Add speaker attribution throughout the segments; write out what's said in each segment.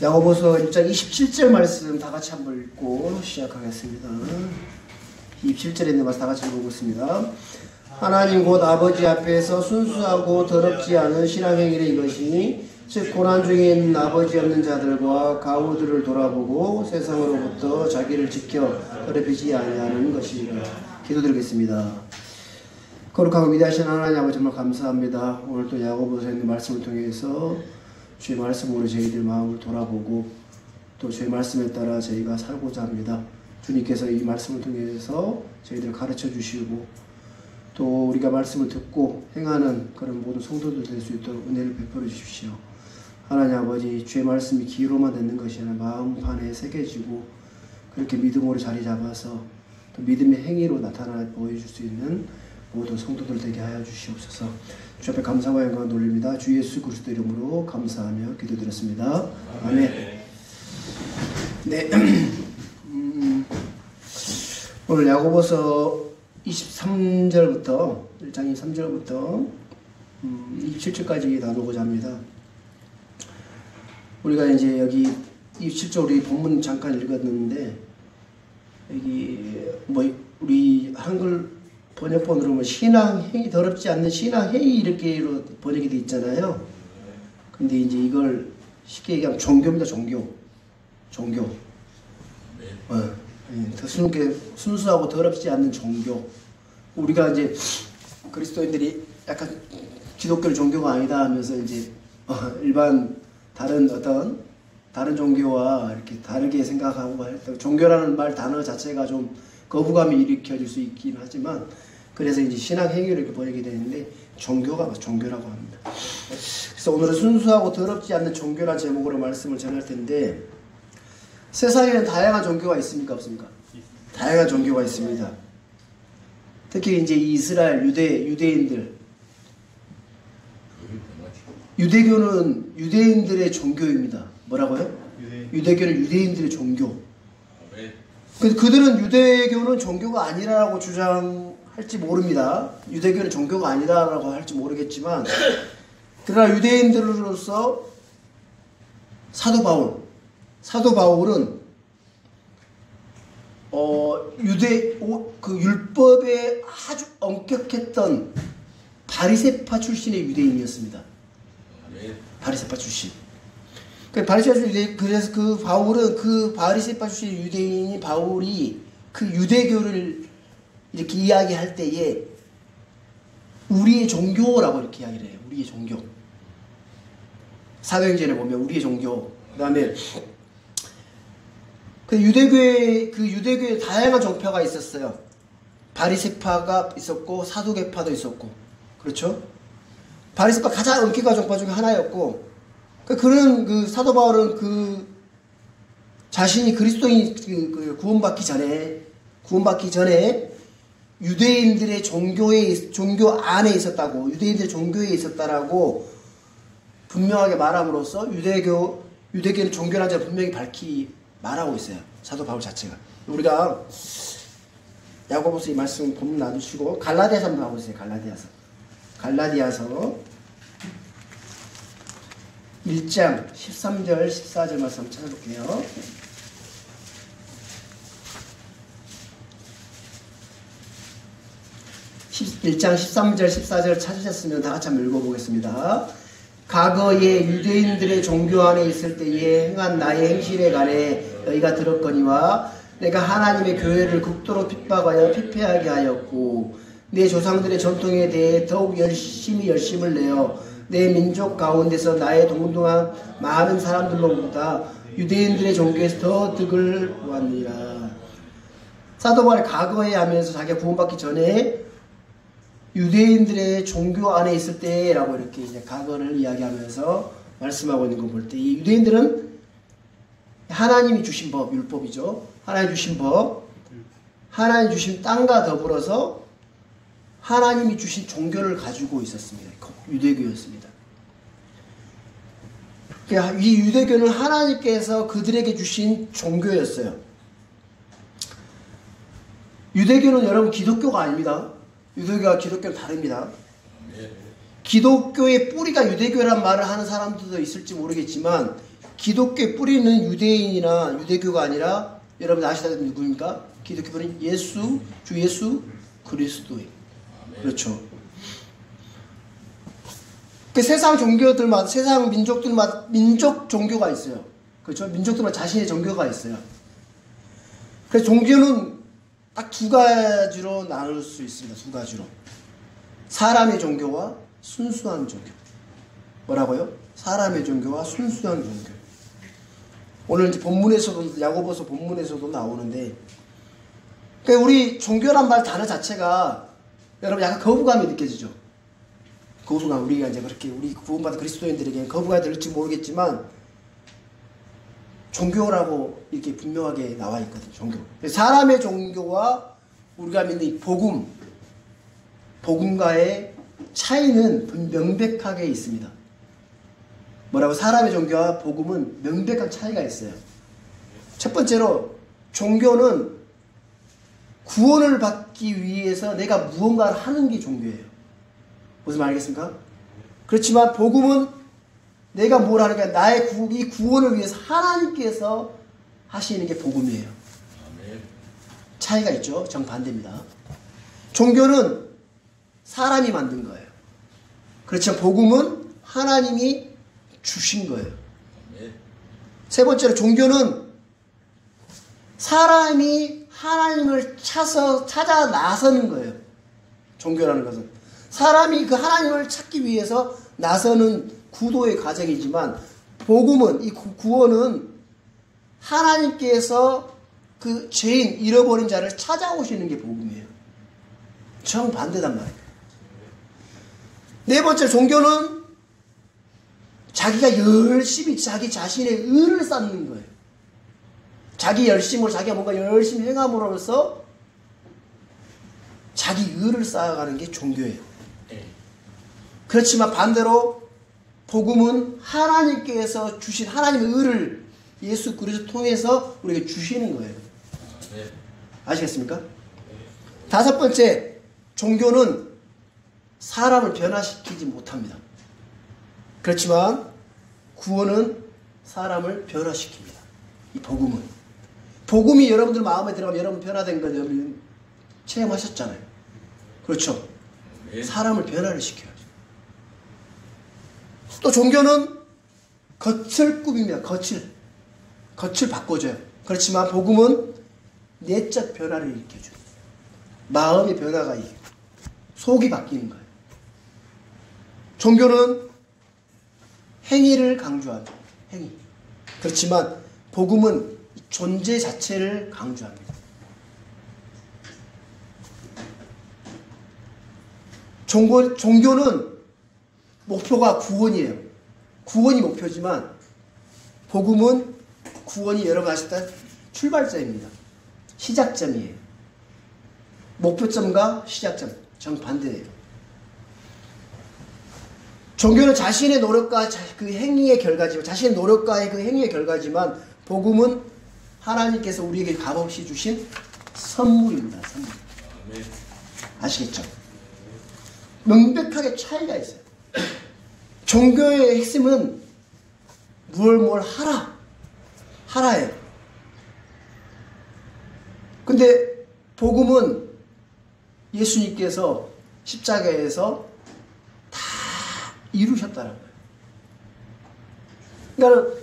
Speaker 1: 야고보서 1장 27절 말씀 다 같이 한번 읽고 시작하겠습니다. 27절에 있는 말씀 다 같이 읽어보겠습니다. 하나님 곧 아버지 앞에서 순수하고 더럽지 않은 신앙행위를 이것이니 즉 고난 중에 있는 아버지 없는 자들과 가우들을 돌아보고 세상으로부터 자기를 지켜 더럽히지 아니하는 것이니라. 기도드리겠습니다. 거룩하고 위대하신 하나님 아버지 정말 감사합니다. 오늘 또 야고보서에 있는 말씀을 통해서 주의 말씀으로 저희들 마음을 돌아보고 또 주의 말씀에 따라 저희가 살고자 합니다. 주님께서 이 말씀을 통해서 저희들을 가르쳐 주시고 또 우리가 말씀을 듣고 행하는 그런 모든 성도들 될 수 있도록 은혜를 베풀어 주십시오. 하나님 아버지, 주의 말씀이 귀로만 듣는 것이 아니라 마음판에 새겨지고 그렇게 믿음으로 자리 잡아서 또 믿음의 행위로 나타나 보여줄 수 있는 모든 성도들 되게 하여 주시옵소서. 주 앞에 감사와 영광을 돌립니다. 주 예수 그리스도 이름으로 감사하며 기도드렸습니다. 아멘. 네. 오늘 야고보서 23절부터 1장 23절부터 27절까지 나누고자 합니다. 우리가 이제 여기 27절 우리 본문 잠깐 읽었는데 여기 뭐 우리 한글 번역본으로 뭐 신앙행위, 더럽지 않는 신앙행위 이렇게로 번역이 되어 있잖아요. 근데 이제 이걸 쉽게 얘기하면 종교입니다. 종교. 더 순수하고 더럽지 않는 종교. 우리가 이제 그리스도인들이 약간 기독교 종교가 아니다 하면서 이제 일반 다른 종교와 이렇게 다르게 생각하고 할 때 종교라는 말 단어 자체가 좀 거부감이 일으켜질 수 있긴 하지만 그래서 이제 신앙 행위로 이렇게 번역이 되는데 종교라고 합니다. 그래서 오늘은 순수하고 더럽지 않는 종교라는 제목으로 말씀을 전할 텐데 세상에는 다양한 종교가 있습니까 없습니까? 다양한 종교가 있습니다. 특히 이제 이스라엘 유대인들 유대교는 유대인들의 종교입니다. 뭐라고요? 유대교는 유대인들의 종교. 그들은 유대교는 종교가 아니라고 주장할지 모릅니다. 유대교는 종교가 아니라고 할지 모르겠지만 그러나 유대인들로서 사도 바울은 그 율법에 아주 엄격했던 바리새파 출신의 유대인이었습니다. 바리새파 출신. 그래서 그 바울은 그 바리새파 출신 유대인이 바울이 그 유대교를 이렇게 이야기할 때에 우리의 종교라고 이렇게 이야기를 해요. 우리의 종교. 사도행전에 보면 우리의 종교. 그다음에 그 유대교에 다양한 종파가 있었어요. 바리새파가 있었고 사두개파도 있었고, 그렇죠? 바리새파 가장 엄격한 종파 중에 하나였고, 그런 그 사도 바울은 그 자신이 그리스도인 구원받기 전에 유대인들의 종교 안에 있었다고, 유대인들의 종교에 있었다라고 분명하게 말함으로써 유대교는 종교라는 점을 분명히 말하고 있어요. 사도 바울 자체가. 우리가 야고보서 이 말씀 본문 놔두시고 갈라디아서 한번 가보세요. 갈라디아서 1장 13절 14절 말씀 한번 찾아볼게요. (1장 13절 14절) 찾으셨으면 다 같이 한번 읽어보겠습니다. 과거에 유대인들의 종교 안에 있을 때에 행한 나의 행실에 관해 너희가 들었거니와 내가 하나님의 교회를 극도로 핍박하여 피폐하게 하였고 내 조상들의 전통에 대해 더욱 열심을 내어 내 민족 가운데서 나의 동등한 많은 사람들로보다 유대인들의 종교에서 더 득을 보았느니라. 사도 바울이 과거에 하면서 자기가 구원받기 전에 유대인들의 종교 안에 있을 때라고 이렇게 이제 과거를 이야기하면서 말씀하고 있는 거 볼 때 이 유대인들은 하나님이 주신 법, 율법이죠. 하나님 주신 법, 하나님 주신 땅과 더불어서 하나님이 주신 종교를 가지고 있었습니다. 유대교였습니다. 이 유대교는 하나님께서 그들에게 주신 종교였어요. 유대교는 여러분 기독교가 아닙니다. 유대교와 기독교는 다릅니다. 기독교의 뿌리가 유대교란 말을 하는 사람들도 있을지 모르겠지만 기독교의 뿌리는 유대인이나 유대교가 아니라 여러분 아시다시피 누구입니까? 기독교 뿌리는 주 예수 그리스도인. 그렇죠. 그 세상 종교들마다, 세상 민족들마다 민족 종교가 있어요. 그렇죠? 민족들마다 자신의 종교가 있어요. 그래서 종교는 딱 두 가지로 나눌 수 있습니다. 두 가지로. 사람의 종교와 순수한 종교. 뭐라고요? 사람의 종교와 순수한 종교. 오늘 이제 본문에서도, 야고보서 본문에서도 나오는데, 그러니까 우리 종교란 말 단어 자체가 여러분 약간 거부감이 느껴지죠? 거부감, 우리가 이제 그렇게, 우리 구원받은 그리스도인들에게 거부감이 들을지 모르겠지만, 종교라고 이렇게 분명하게 나와 있거든요. 종교. 사람의 종교와 우리가 믿는 이 복음과의 차이는 명백하게 있습니다. 뭐라고? 사람의 종교와 복음은 명백한 차이가 있어요. 첫 번째로 종교는 구원을 받기 위해서 내가 무언가를 하는 게 종교예요. 무슨 말이겠습니까? 그렇지만 복음은 내가 뭘 하는 게 나의 이 구원을 위해서 하나님께서 하시는 게 복음이에요. 차이가 있죠. 정반대입니다. 종교는 사람이 만든 거예요. 그렇지만 복음은 하나님이 주신 거예요. 세 번째로 종교는 사람이 하나님을 찾아 나서는 거예요. 종교라는 것은 사람이 그 하나님을 찾기 위해서 나서는 구도의 과정이지만, 복음은, 이 구원은 하나님께서 그 죄인, 잃어버린 자를 찾아오시는 게 복음이에요. 정반대단 말이에요. 네 번째, 종교는 자기가 열심히 자기 자신의 의를 쌓는 거예요. 자기 열심으로, 자기가 뭔가 열심히 행함으로써 자기 의를 쌓아가는 게 종교예요. 그렇지만 반대로 복음은 하나님께서 주신 하나님의 의를 예수 그리스도 통해서 우리에게 주시는 거예요. 아시겠습니까? 다섯 번째, 종교는 사람을 변화시키지 못합니다. 그렇지만 구원은 사람을 변화시킵니다. 이 복음은. 복음이 여러분들 마음에 들어가면 여러분 변화된 걸 여러분 체험하셨잖아요. 그렇죠? 사람을 변화를 시켜요. 또 종교는 겉을 꾸밉니다. 겉을 바꿔줘요. 그렇지만 복음은 내적 변화를 일으켜줘요. 마음의 변화가 이겨요. 속이 바뀌는 거예요. 종교는 행위를 강조하죠. 행위. 그렇지만 복음은 존재 자체를 강조합니다. 종교는 목표가 구원이에요. 구원이 목표지만 복음은 구원이 여러분 아시다 출발점입니다. 시작점이에요. 목표점과 시작점 정반대예요. 종교는 자신의 노력과 그 행위의 결과지만, 자신의 노력과의 그 행위의 결과지만, 복음은 하나님께서 우리에게 값없이 주신 선물입니다. 선물. 아시겠죠? 명백하게 차이가 있어요. 종교의 핵심은 뭘 하라예요. 근데 복음은 예수님께서 십자가에서 다 이루셨다는 거예요. 그러니까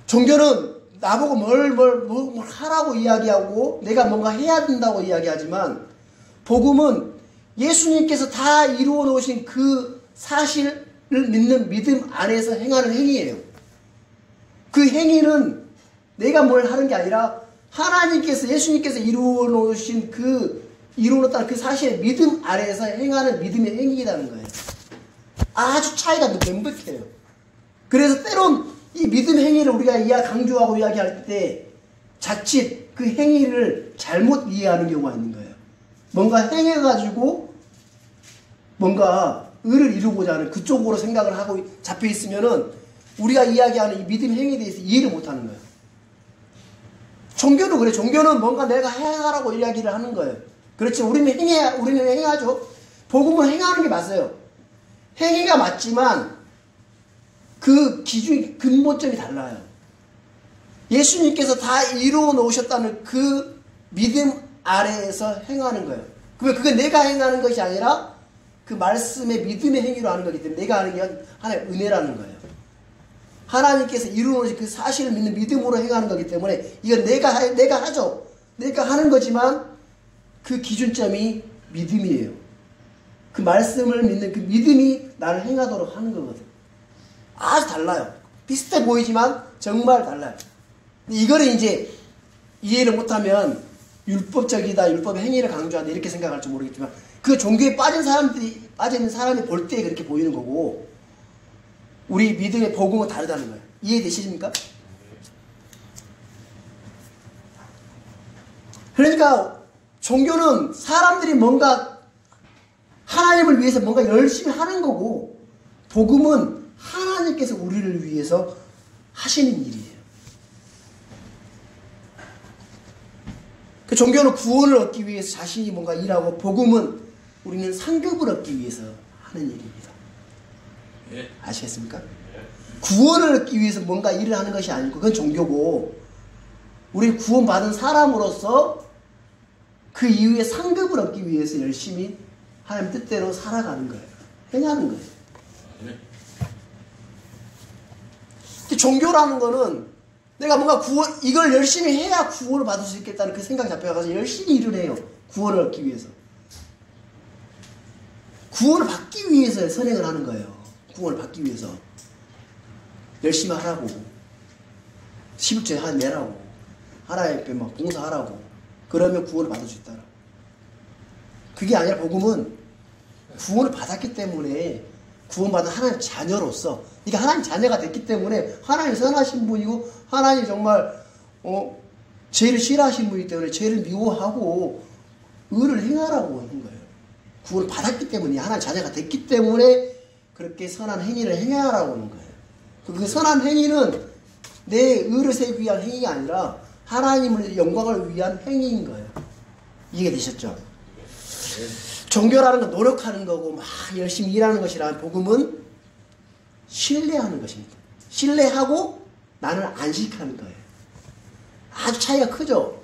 Speaker 1: 종교는 나보고 뭘 하라고 이야기하고 내가 뭔가 해야 된다고 이야기하지만, 복음은 예수님께서 다 이루어 놓으신 그 사실을 믿는 믿음 안에서 행하는 행위예요. 그 행위는 내가 뭘 하는 게 아니라 하나님께서, 예수님께서 이루어 놓으신 이루어 놓았다는 그 사실의 믿음 안에서 행하는 믿음의 행위라는 거예요. 아주 차이가 명백해요. 그래서 때론 이 믿음 행위를 우리가 강조하고 이야기할 때 자칫 그 행위를 잘못 이해하는 경우가 있는 거예요. 뭔가 행해가지고 뭔가 의를 이루고자 하는 그쪽으로 생각을 하고 잡혀 있으면은 우리가 이야기하는 이 믿음 행위에 대해서 이해를 못 하는 거예요. 종교도 그래. 종교는 뭔가 내가 행하라고 이야기를 하는 거예요. 그렇지. 우리는 행하죠. 복음은 행하는 게 맞아요. 행위가 맞지만 그 기준이 근본점이 달라요. 예수님께서 다 이루어 놓으셨다는 그 믿음 아래에서 행하는 거예요. 그러면 그건 내가 행하는 것이 아니라 그 말씀의 믿음의 행위로 하는 거기 때문에 내가 하는 게 하나의 은혜라는 거예요. 하나님께서 이루어 놓으신 그 사실을 믿는 믿음으로 행하는 거기 때문에 이건 내가 하죠. 내가 하는 거지만 그 기준점이 믿음이에요. 그 말씀을 믿는 그 믿음이 나를 행하도록 하는 거거든. 아주 달라요. 비슷해 보이지만 정말 달라요. 이거를 이제 이해를 못하면 율법적이다, 율법의 행위를 강조한다 이렇게 생각할지 모르겠지만 그 종교에 빠져있는 사람이 볼 때 그렇게 보이는 거고 우리 믿음의 복음은 다르다는 거예요. 이해되십니까? 그러니까 종교는 사람들이 뭔가 하나님을 위해서 뭔가 열심히 하는 거고 복음은 하나님께서 우리를 위해서 하시는 일이에요. 그 종교는 구원을 얻기 위해서 자신이 뭔가 일하고 복음은 우리는 상급을 얻기 위해서 하는 일입니다. 아시겠습니까? 구원을 얻기 위해서 뭔가 일을 하는 것이 아니고 그건 종교고 우리 구원받은 사람으로서 그 이후에 상급을 얻기 위해서 열심히 하나님 뜻대로 살아가는 거예요. 행하는 거예요. 근데 종교라는 거는 내가 뭔가 이걸 열심히 해야 구원을 받을 수 있겠다는 그 생각이 잡혀가서 열심히 일을 해요. 구원을 얻기 위해서. 구원을 받기 위해서 선행을 하는 거예요. 구원을 받기 위해서. 열심히 하라고. 11조에 내라고. 하나님 앞에 막 봉사하라고. 그러면 구원을 받을 수 있다라고. 그게 아니라 복음은 구원을 받았기 때문에 구원받은 하나님 자녀로서 그러니까 하나님 자녀가 됐기 때문에 하나님 선하신 분이고 하나님 정말 죄를 싫어하신 분이기 때문에 죄를 미워하고 의를 행하라고 하는 거예요. 구원을 받았기 때문에 하나님 자녀가 됐기 때문에 그렇게 선한 행위를 행하라고 하는 거예요. 그 선한 행위는 내 의를 세우기 위한 행위가 아니라 하나님을 영광을 위한 행위인 거예요. 이해가 되셨죠? 종교라는 건 노력하는 거고 막 열심히 일하는 것이라 복음은 신뢰하는 것입니다. 신뢰하고 나는 안식하는 거예요. 아주 차이가 크죠?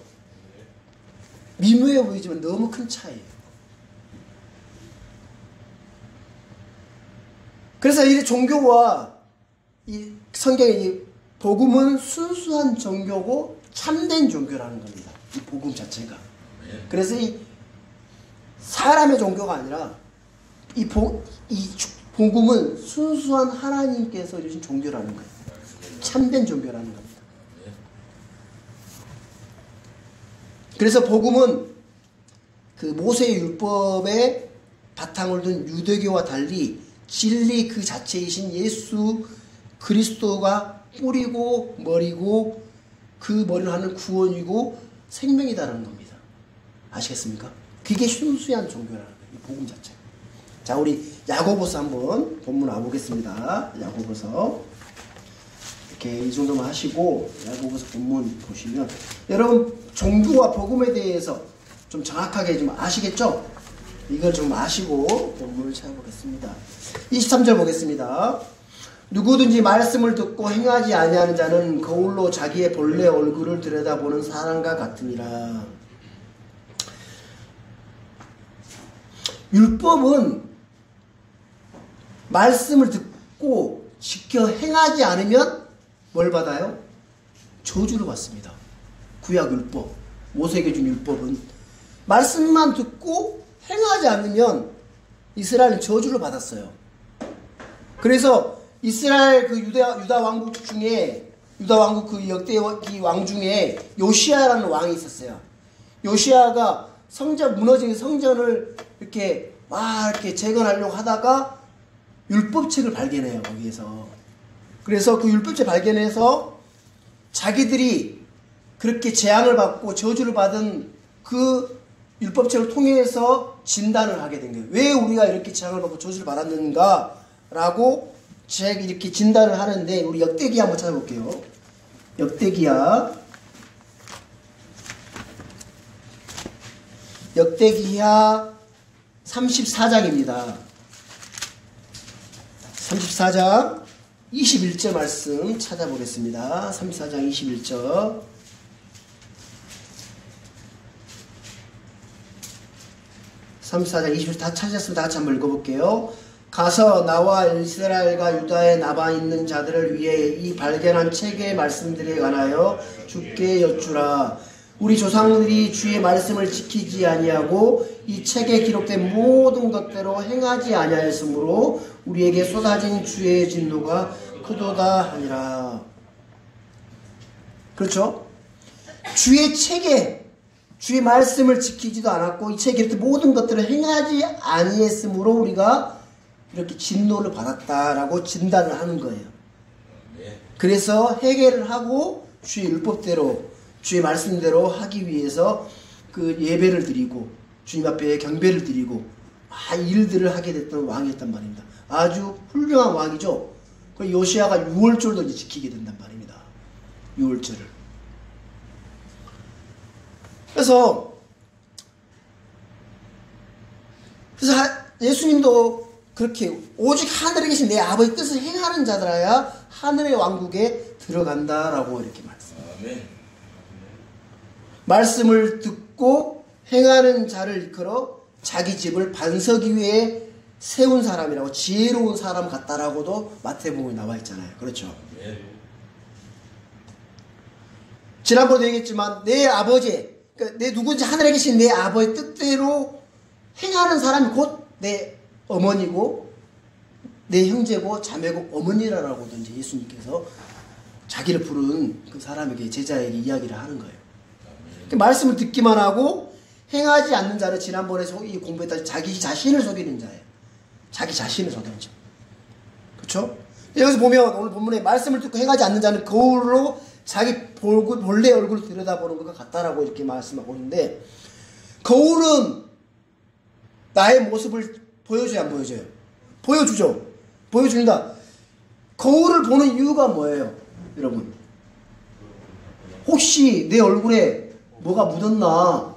Speaker 1: 미묘해 보이지만 너무 큰 차이예요. 그래서 이 종교와 이 성경의 이 복음은 순수한 종교고 참된 종교라는 겁니다. 이 복음 자체가. 그래서 이 사람의 종교가 아니라 이 복음은 순수한 하나님께서 이루신 종교라는 거예요. 참된 종교라는 겁니다. 그래서 복음은 그 모세의 율법에 바탕을 둔 유대교와 달리 진리 그 자체이신 예수 그리스도가 뿌리고 머리고 그 머리를 하는 구원이고 생명이다라는 겁니다. 아시겠습니까? 그게 순수한 종교라는 거예요. 이 복음 자체. 자, 우리 야고보서 한번 본문 와보겠습니다. 야고보서 이렇게 이 정도만 하시고 야고보서 본문 보시면 여러분 종교와 복음에 대해서 좀 정확하게 좀 아시겠죠? 이걸 좀 아시고 본문을 찾아보겠습니다. 23절 보겠습니다. 누구든지 말씀을 듣고 행하지 아니하는 자는 거울로 자기의 본래 얼굴을 들여다보는 사람과 같으니라. 율법은 말씀을 듣고 지켜 행하지 않으면 뭘 받아요? 저주를 받습니다. 구약 율법, 모세에게 준 율법은 말씀만 듣고 행하지 않으면 이스라엘은 저주를 받았어요. 그래서 이스라엘 그 유다 왕국 중에 유다 왕국 그 역대기 왕 중에 요시야라는 왕이 있었어요. 요시야가 무너진 성전을 이렇게 막 이렇게 재건하려고 하다가 율법책을 발견해요, 거기에서. 그래서 그 율법책 발견해서 자기들이 그렇게 재앙을 받고 저주를 받은 그 율법책을 통해서 진단을 하게 된 거예요. 왜 우리가 이렇게 재앙을 받고 저주를 받았는가? 라고 이렇게 진단을 하는데, 우리 역대기야 한번 찾아볼게요. 역대기야 34장입니다. 34장 21절 말씀 찾아보겠습니다. 34장 21절. 34장 21절 다 찾았으면 다 같이 한번 읽어볼게요. 가서 나와 이스라엘과 유다에 남아 있는 자들을 위해 이 발견한 책의 말씀들에 관하여 주께 여쭈라. 우리 조상들이 주의 말씀을 지키지 아니하고 이 책에 기록된 모든 것대로 행하지 아니하였으므로 우리에게 쏟아진 주의 진노가 크도다 하니라. 그렇죠? 주의 책에 주의 말씀을 지키지도 않았고 이 책에 기록된 모든 것들을 행하지 아니했으므로 우리가 이렇게 진노를 받았다라고 진단을 하는 거예요. 그래서 해결을 하고 주의 율법대로 주의 말씀대로 하기 위해서 그 예배를 드리고 주님 앞에 경배를 드리고 일들을 하게 됐던 왕이었단 말입니다. 아주 훌륭한 왕이죠. 요시아가 6월절도 이제 지키게 된단 말입니다. 6월절을. 그래서 예수님도 그렇게 오직 하늘에 계신 내 아버지 뜻을 행하는 자들아야 하늘의 왕국에 들어간다라고 이렇게 말씀합니다. 말씀을 듣고 행하는 자를 일컬어 자기 집을 반석 위에 세운 사람이라고 지혜로운 사람 같다라고도 마태복음에 나와 있잖아요. 그렇죠? 지난번에도 얘기했지만 내 아버지, 그러니까 내 누군지 하늘에 계신 내 아버지 뜻대로 행하는 사람이 곧 내 어머니고 내 형제고 자매고 어머니라고도 이제 예수님께서 자기를 부른 그 사람에게 제자에게 이야기를 하는 거예요. 말씀을 듣기만 하고 행하지 않는 자는 지난번에 공부했다시피 자기 자신을 속이는 자예요. 자기 자신을 속이는 자. 그렇죠? 여기서 보면 오늘 본문에 말씀을 듣고 행하지 않는 자는 거울로 자기 본래 얼굴을 들여다보는 것과 같다라고 이렇게 말씀하고 있는데, 거울은 나의 모습을 보여줘야 안 보여줘요? 보여주죠. 보여준다. 거울을 보는 이유가 뭐예요? 여러분, 혹시 내 얼굴에 뭐가 묻었나?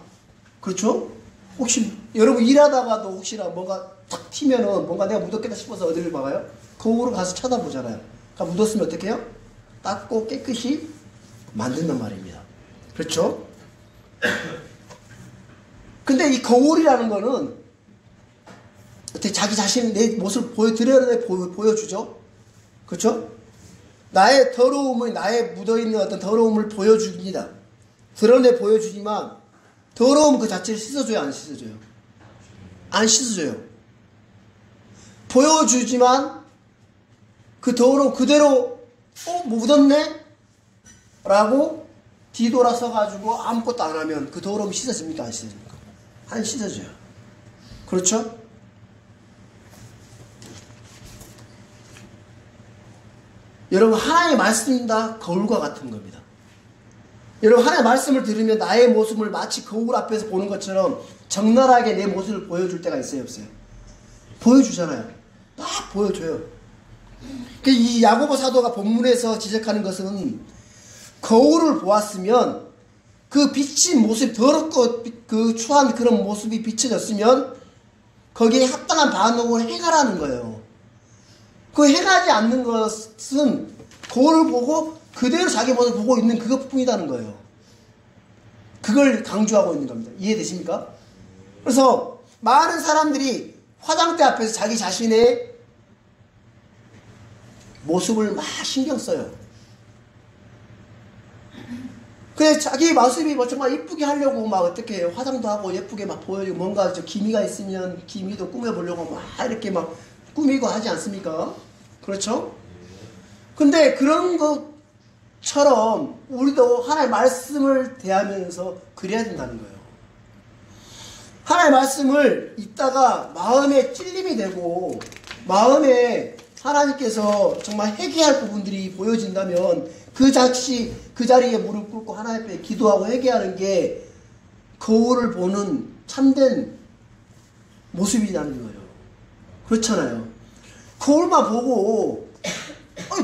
Speaker 1: 그렇죠? 혹시 여러분 일하다가도 혹시나 뭐가 탁 튀면은 뭔가 내가 묻었겠다 싶어서 어디를 봐요? 거울을 가서 쳐다보잖아요. 그러니까 묻었으면 어떻게 해요? 닦고 깨끗이 만든단 말입니다. 그렇죠? 근데 이 거울이라는 거는 어떻게 자기 자신 내 모습을 보여주죠? 그렇죠? 나의 더러움을, 나의 묻어있는 어떤 더러움을 보여줍니다. 드러내 보여주지만 더러움 그 자체를 씻어줘요, 안 씻어줘요? 안 씻어줘요. 보여주지만 그 더러움 그대로 묻었네? 라고 뒤돌아서 가지고 아무것도 안 하면 그 더러움이 씻어집니까, 안 씻어집니까? 안 씻어져요. 그렇죠? 여러분, 하나님의 말씀입니다. 거울과 같은 겁니다. 여러분, 하나님의 말씀을 들으면 나의 모습을 마치 거울 앞에서 보는 것처럼 적나라하게 내 모습을 보여줄 때가 있어요, 없어요? 보여주잖아요. 딱 보여줘요. 이 야고보 사도가 본문에서 지적하는 것은 거울을 보았으면 그 비친 모습, 더럽고 그 추한 그런 모습이 비춰졌으면 거기에 합당한 반응을 행하라는 거예요. 그 행하지 않는 것은 거울을 보고 그대로 자기 모습을 보고 있는 그것뿐이라는 거예요. 그걸 강조하고 있는 겁니다. 이해되십니까? 그래서 많은 사람들이 화장대 앞에서 자기 자신의 모습을 막 신경 써요. 그래, 자기 모습이 뭐 정말 예쁘게 하려고 막 어떻게 화장도 하고 예쁘게 막 보여주고 뭔가 기미가 있으면 기미도 꾸며보려고 막 이렇게 막 꾸미고 하지 않습니까? 그렇죠? 근데 그런 것처럼 우리도 하나님의 말씀을 대하면서 그래야 된다는 거예요. 하나님의 말씀을 읽다가 마음에 찔림이 되고 마음에 하나님께서 정말 회개할 부분들이 보여진다면 그 자리에 무릎 꿇고 하나님 앞에 기도하고 회개하는 게 거울을 보는 참된 모습이라는 거예요. 그렇잖아요. 거울만 보고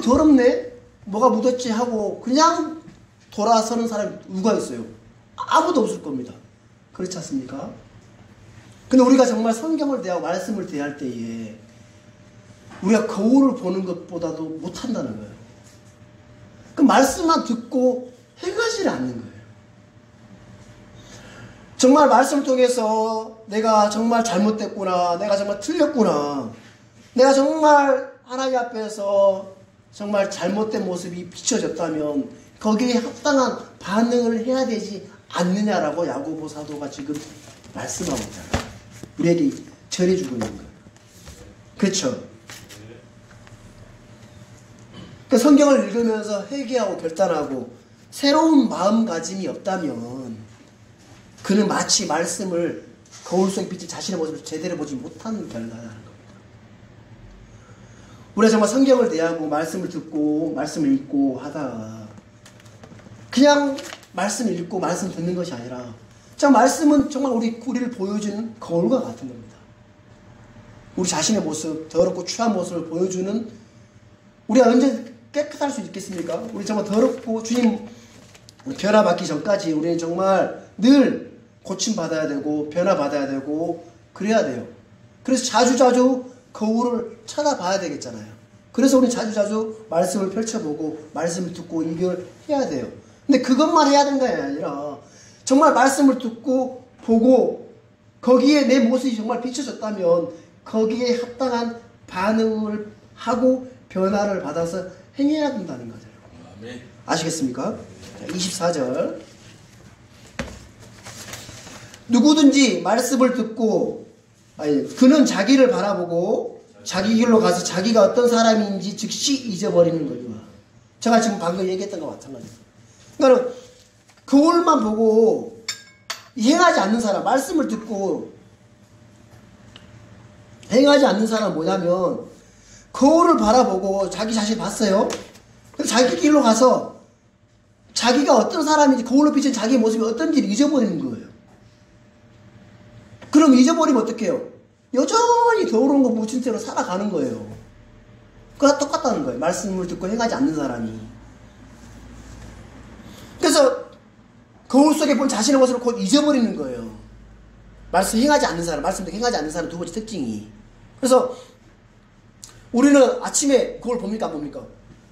Speaker 1: 더럽네? 뭐가 묻었지? 하고 그냥 돌아서는 사람이 누가 있어요? 아무도 없을 겁니다. 그렇지 않습니까? 근데 우리가 정말 성경을 대하고 말씀을 대할 때에 우리가 거울을 보는 것보다도 못한다는 거예요. 그 말씀만 듣고 행하지를 않는 거예요. 정말 말씀을 통해서 내가 정말 잘못됐구나, 내가 정말 틀렸구나, 내가 정말 하나님 앞에서 정말 잘못된 모습이 비춰졌다면 거기에 합당한 반응을 해야 되지 않느냐라고 야고보 사도가 지금 말씀하고 있잖아요. 우리에게 전해주고 있는 거예요. 그렇죠? 그 성경을 읽으면서 회개하고 결단하고 새로운 마음가짐이 없다면 그는 마치 말씀을 거울 속에 비친 자신의 모습을 제대로 보지 못하는 결과라는 겁니다. 우리가 정말 성경을 대하고 말씀을 듣고 말씀을 읽고 하다가 그냥 말씀을 읽고 말씀 듣는 것이 아니라 정말 말씀은 정말 우리를 보여주는 거울과 같은 겁니다. 우리 자신의 모습, 더럽고 추한 모습을 보여주는, 우리가 언제 깨끗할 수 있겠습니까? 우리 정말 더럽고 주님 변화받기 전까지 우리는 정말 늘 고침받아야 되고 변화받아야 되고 그래야 돼요. 그래서 자주자주 거울을 쳐다봐야 되겠잖아요. 그래서 우리는 자주자주 말씀을 펼쳐보고 말씀을 듣고 이결해야 돼요. 근데 그것만 해야 되는 게 아니라 정말 말씀을 듣고 보고 거기에 내 모습이 정말 비춰졌다면 거기에 합당한 반응을 하고 변화를 받아서 행해야 된다는 거죠. 아시겠습니까? 24절. 누구든지 말씀을 듣고, 그는 자기를 바라보고 자기 길로 가서 자기가 어떤 사람인지 즉시 잊어버리는 거죠. 제가 지금 방금 얘기했던 것과 마찬가지예요. 그러니까 거울만 보고 행하지 않는 사람, 말씀을 듣고 행하지 않는 사람은 뭐냐면 거울을 바라보고 자기 자신 봤어요. 그래서 자기 길로 가서 자기가 어떤 사람인지 거울로 비친 자기의 모습이 어떤지를 잊어버리는 거예요. 그럼 잊어버리면 어떡해요? 여전히 더러운 거 묻힌 채로 살아가는 거예요. 그거 똑같다는 거예요. 말씀을 듣고 행하지 않는 사람이. 그래서 거울 속에 본 자신의 모습을 곧 잊어버리는 거예요. 말씀 행하지 않는 사람, 말씀 듣고 행하지 않는 사람 두 번째 특징이. 그래서 우리는 아침에 거울 봅니까 안 봅니까?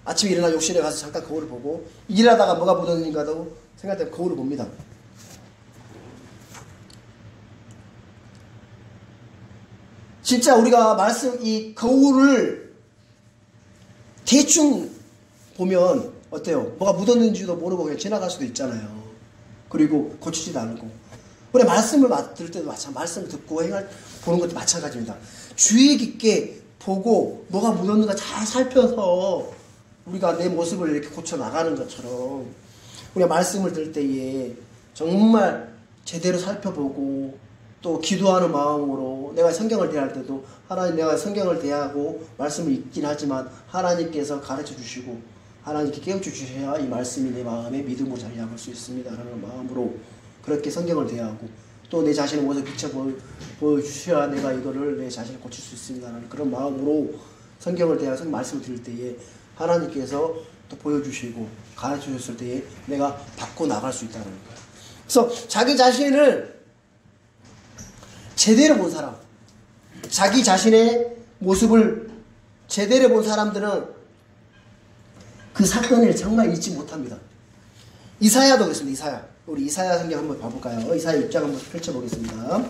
Speaker 1: 아침에 일어나 욕실에 가서 잠깐 거울을 보고 일하다가 뭐가 묻었는가도 생각할 때 거울을 봅니다. 진짜 우리가 이 거울을 대충 보면 어때요? 뭐가 묻었는지도 모르고 그냥 지나갈 수도 있잖아요. 그리고 고치지도 않고. 우리 말씀을 들을 때도 마찬가지, 말씀을 듣고 보는 것도 마찬가지입니다. 주의 깊게 보고 뭐가 묻었는가 잘 살펴서 우리가 내 모습을 이렇게 고쳐 나가는 것처럼 우리가 말씀을 들을 때에 정말 제대로 살펴보고 또 기도하는 마음으로 내가 성경을 대할 때도 하나님, 내가 성경을 대하고 말씀을 읽긴 하지만 하나님께서 가르쳐 주시고 하나님께 깨우쳐 주셔야 이 말씀이 내 마음에 믿음으로 자리 잡을 수 있습니다 라는 마음으로 그렇게 성경을 대하고 또 내 자신의 모습을 비춰 보여주셔야 내가 이거를 내 자신을 고칠 수 있습니다 라는 그런 마음으로 성경을 대해서 말씀을 드릴 때에 하나님께서 또 보여주시고 가르쳐 주셨을 때에 내가 받고 나갈 수 있다는 거예요. 그래서 자기 자신을 제대로 본 사람, 자기 자신의 모습을 제대로 본 사람들은 그 사건을 정말 잊지 못합니다. 이사야도 그렇습니다. 이사야. 우리 이사야 성경 한번 봐볼까요? 이사야 6장 한번 펼쳐보겠습니다.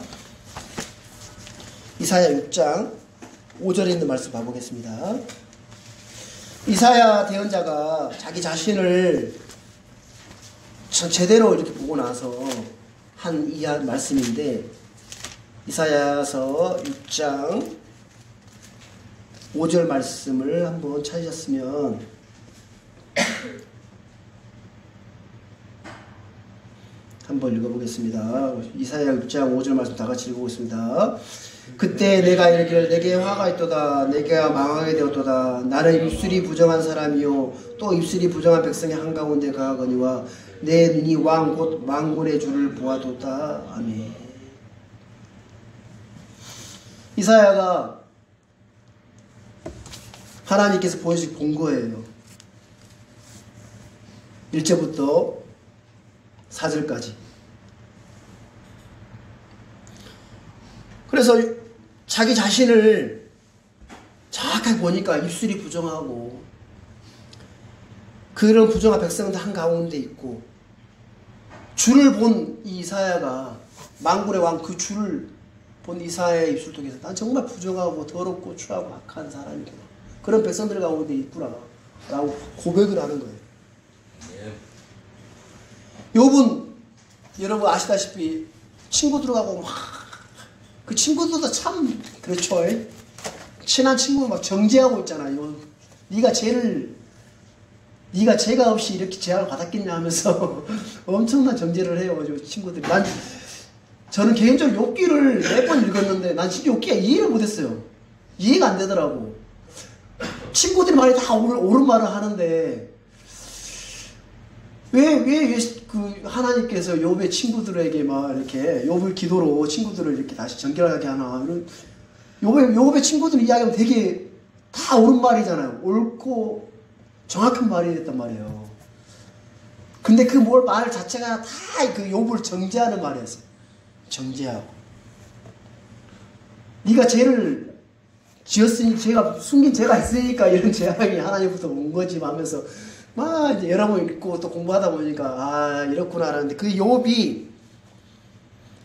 Speaker 1: 이사야 6장 5절에 있는 말씀 봐보겠습니다. 이사야 대언자가 자기 자신을 제대로 이렇게 보고 나서 한 이 말씀인데 이사야서 6장 5절 말씀을 한번 찾으셨으면 한번 읽어보겠습니다. 이사야 6장 5절 말씀 다 같이 읽어보겠습니다. 그때 내가 이르기를 내게 화가 있도다 내가 망하게 되었도다 나는 입술이 부정한 사람이요 또 입술이 부정한 백성의 한가운데 가거니와 내 눈이 왕 곧 만군의 주를 보아도다. 아멘. 이사야가 하나님께서 보여주신 본 거예요. 1절부터 4절까지. 그래서 자기 자신을 정확하게 보니까 입술이 부정하고 그런 부정한 백성들 한가운데 있고 주를 본 이사야가 망군의 왕 그 주를 본 이사야의 입술 통해서 난 정말 부정하고 더럽고 추하고 악한 사람이구나. 그런 백성들 가운데 있구나 라고 고백을 하는 거예요. 욥은 여러분 아시다시피 친구들하고 막 그 친구들도 참 그렇죠. 친한 친구 막 정죄하고 있잖아요. 네가 죄가 없이 이렇게 제약을 받았겠냐 하면서 엄청난 정죄를 해요. 친구들이. 저는 개인적으로 욥기를 몇 번 읽었는데 난 진짜 욥기가 이해를 못했어요. 이해가 안 되더라고. 친구들이 말이 다 옳은 말을 하는데 왜 그 하나님께서 욥의 친구들에게 막 이렇게 욥을 기도로 친구들을 이렇게 다시 정결하게 하나. 욥의 친구들 이야기하면 되게 다 옳은 말이잖아요. 옳고 정확한 말이 됐단 말이에요. 근데 그 말 자체가 다 그 욥을 정죄하는 말이었어요. 정죄하고. 네가 죄를 지었으니 죄가 숨긴 죄가 있으니까 이런 재앙이 하나님부터 온 거지 하면서 막 이제 여러 번 읽고 또 공부하다 보니까 아 이렇구나 하는데 그 욥이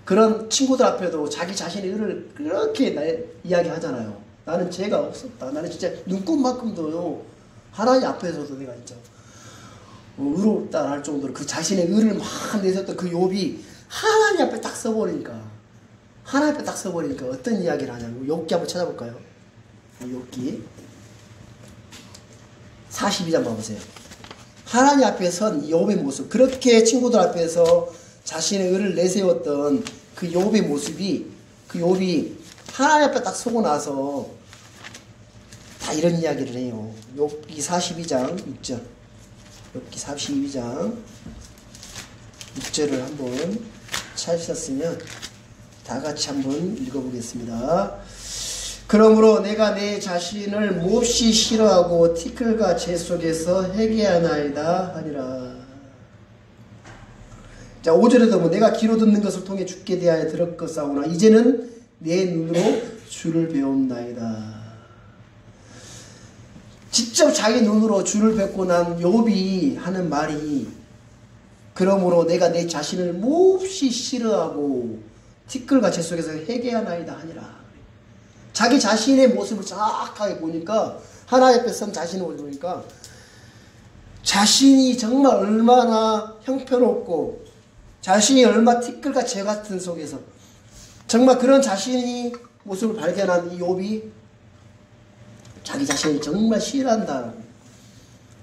Speaker 1: 그런 친구들 앞에도 자기 자신의 의를 그렇게 이야기하잖아요. 나는 죄가 없었다. 나는 진짜 눈곱만큼도 하나님 앞에서도 내가 진짜 의롭다 할 정도로 그 자신의 의를 막 내세웠던 그 욥이 하나님 앞에 딱 서버리니까 어떤 이야기를 하냐면 욥기 한번 찾아볼까요? 욥기 42장 봐보세요. 하나님 앞에 선 욥의 모습, 그렇게 친구들 앞에서 자신의 의를 내세웠던 그 욥의 모습이 그 욥이 하나님 앞에 딱 서고 나서 다 이런 이야기를 해요. 욥기 42장 6절. 욥기 42장 6절을 한번 찾으셨으면 다 같이 한번 읽어보겠습니다. 그러므로 내가 내 자신을 몹시 싫어하고 티끌과 재 속에서 회개하나이다 하리라. 자 5절에도 뭐 내가 귀로 듣는 것을 통해 주께 대하여 들었겠사오나 이제는 내 눈으로 주를 배움나이다. 직접 자기 눈으로 주를 뵙고 난 욥이 하는 말이 그러므로 내가 내 자신을 몹시 싫어하고 티끌과 재 속에서 회개하나이다 하니라. 자기 자신의 모습을 정확하게 보니까 하나님 앞에 선 자신을 보니까 자신이 정말 얼마나 형편없고 자신이 얼마나 티끌과 재 같은 속에서 정말 그런 자신이 모습을 발견한 이 욥이 자기 자신을 정말 싫어한다.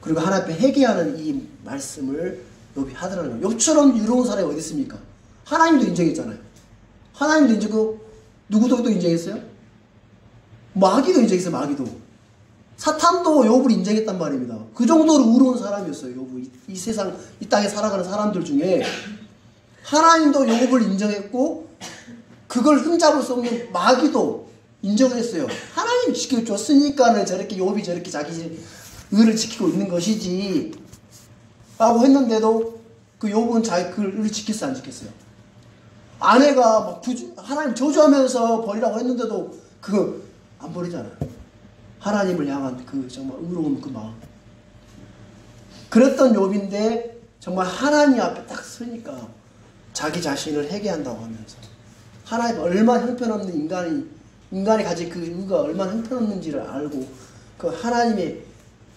Speaker 1: 그리고 하나님 앞에 회개하는 이 말씀을 욥이 하더라는 거예요. 욥처럼 유로운 사람이 어디 있습니까? 하나님도 인정했잖아요. 하나님도 인정하고 누구도 또 인정했어요? 마귀도 인정했어요. 마귀도. 사탄도 욥을 인정했단 말입니다. 그 정도로 의로운 사람이었어요. 욥이. 이 세상 이 땅에 살아가는 사람들 중에 하나님도 욥을 인정했고 그걸 흠잡을 수 없는 마귀도 인정을 했어요. 하나님이 지켜줬으니까는 저렇게 욥이 저렇게 자기 의를 지키고 있는 것이지 라고 했는데도 그 욥은 자기 그 의를 지켰어요? 안 지켰어요? 아내가 막 하나님 저주하면서 버리라고 했는데도 그거 안 버리잖아요. 하나님을 향한 그 정말 의로운 그 마음. 그랬던 욥인데 정말 하나님 앞에 딱 서니까 자기 자신을 회개한다고 하면서 하나님 얼마나 형편없는 인간이 가진 그 의가 얼마나 형편없는지를 알고 그 하나님의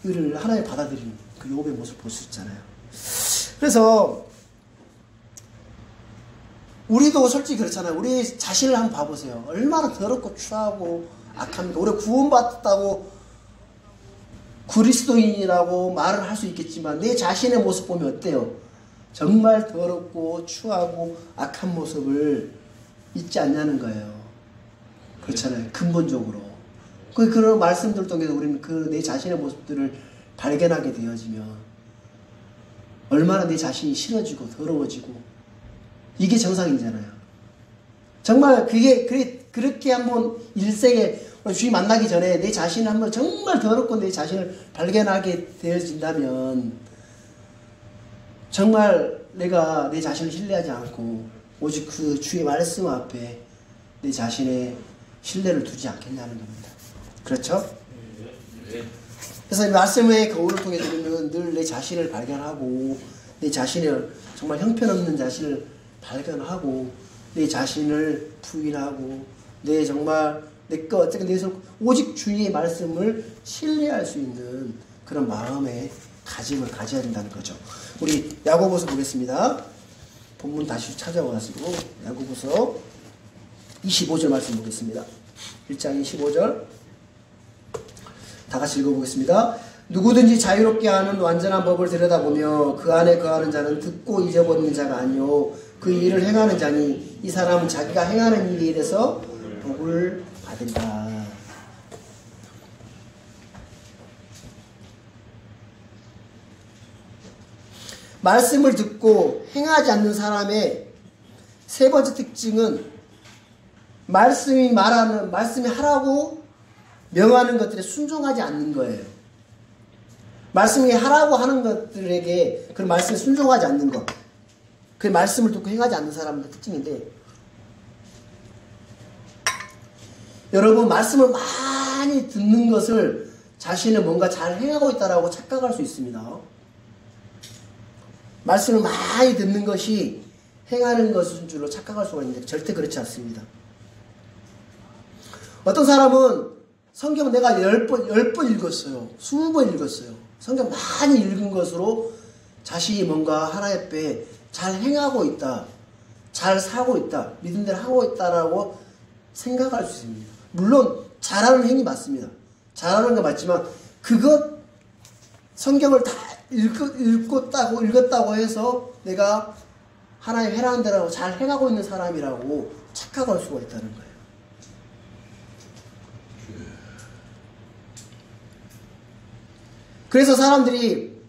Speaker 1: 의를 하나님 받아들이는 그 욥의 모습을 볼 수 있잖아요. 그래서 우리도 솔직히 그렇잖아요. 우리 자신을 한번 봐보세요. 얼마나 더럽고 추하고 악합니까? 우리가 구원받았다고 그리스도인이라고 말을 할 수 있겠지만 내 자신의 모습 보면 어때요? 정말 더럽고 추하고 악한 모습을 잊지 않냐는 거예요. 그렇잖아요. 근본적으로. 그런 말씀들 통해서 우리는 그 내 자신의 모습들을 발견하게 되어지면 얼마나 내 자신이 싫어지고 더러워지고 이게 정상이잖아요. 정말 그렇게 한번 일생에 주님 만나기 전에 내 자신을 한번 정말 더럽고 내 자신을 발견하게 되어진다면 정말 내가 내 자신을 신뢰하지 않고 오직 그 주의 말씀 앞에 내 자신의 신뢰를 두지 않겠냐는 겁니다. 그렇죠? 그래서 이 말씀의 거울을 통해 들으면 늘 내 자신을 발견하고 내 자신을 정말 형편없는 자신을 발견하고 내 자신을 부인하고 내 정말 내거 어쨌든 내 오직 주의 말씀을 신뢰할 수 있는 그런 마음의 가짐을 가져야 된다는 거죠. 우리 야고보서 보겠습니다. 본문 다시 찾아와가지고 야고보서 25절 말씀 보겠습니다. 1장 25절 다 같이 읽어보겠습니다. 누구든지 자유롭게 하는 완전한 법을 들여다보며 그 안에 거하는 자는 듣고 잊어버리는 자가 아니요 그 일을 행하는 자니 이 사람은 자기가 행하는 일에 대해서 복을 받으리라. 말씀을 듣고 행하지 않는 사람의 세 번째 특징은 말씀이 하라고 명하는 것들에 순종하지 않는 거예요. 말씀이 하라고 하는 것들에게 그 말씀에 순종하지 않는 것. 그 말씀을 듣고 행하지 않는 사람의 특징인데, 여러분 말씀을 많이 듣는 것을 자신은 뭔가 잘 행하고 있다라고 착각할 수 있습니다. 말씀을 많이 듣는 것이 행하는 것인 줄로 착각할 수가 있는데 절대 그렇지 않습니다. 어떤 사람은 성경을 내가 10번 읽었어요. 20번 읽었어요. 성경 많이 읽은 것으로 자신이 뭔가 하나님 앞에 잘 행하고 있다, 잘 사고 있다, 믿음대로 하고 있다라고 생각할 수 있습니다. 물론 잘하는 행위 맞습니다. 잘하는 거 맞지만 그것 성경을 다 읽었다고 해서 내가 하나님 해라는 대로 잘 행하고 있는 사람이라고 착각할 수가 있다는 거예요. 그래서 사람들이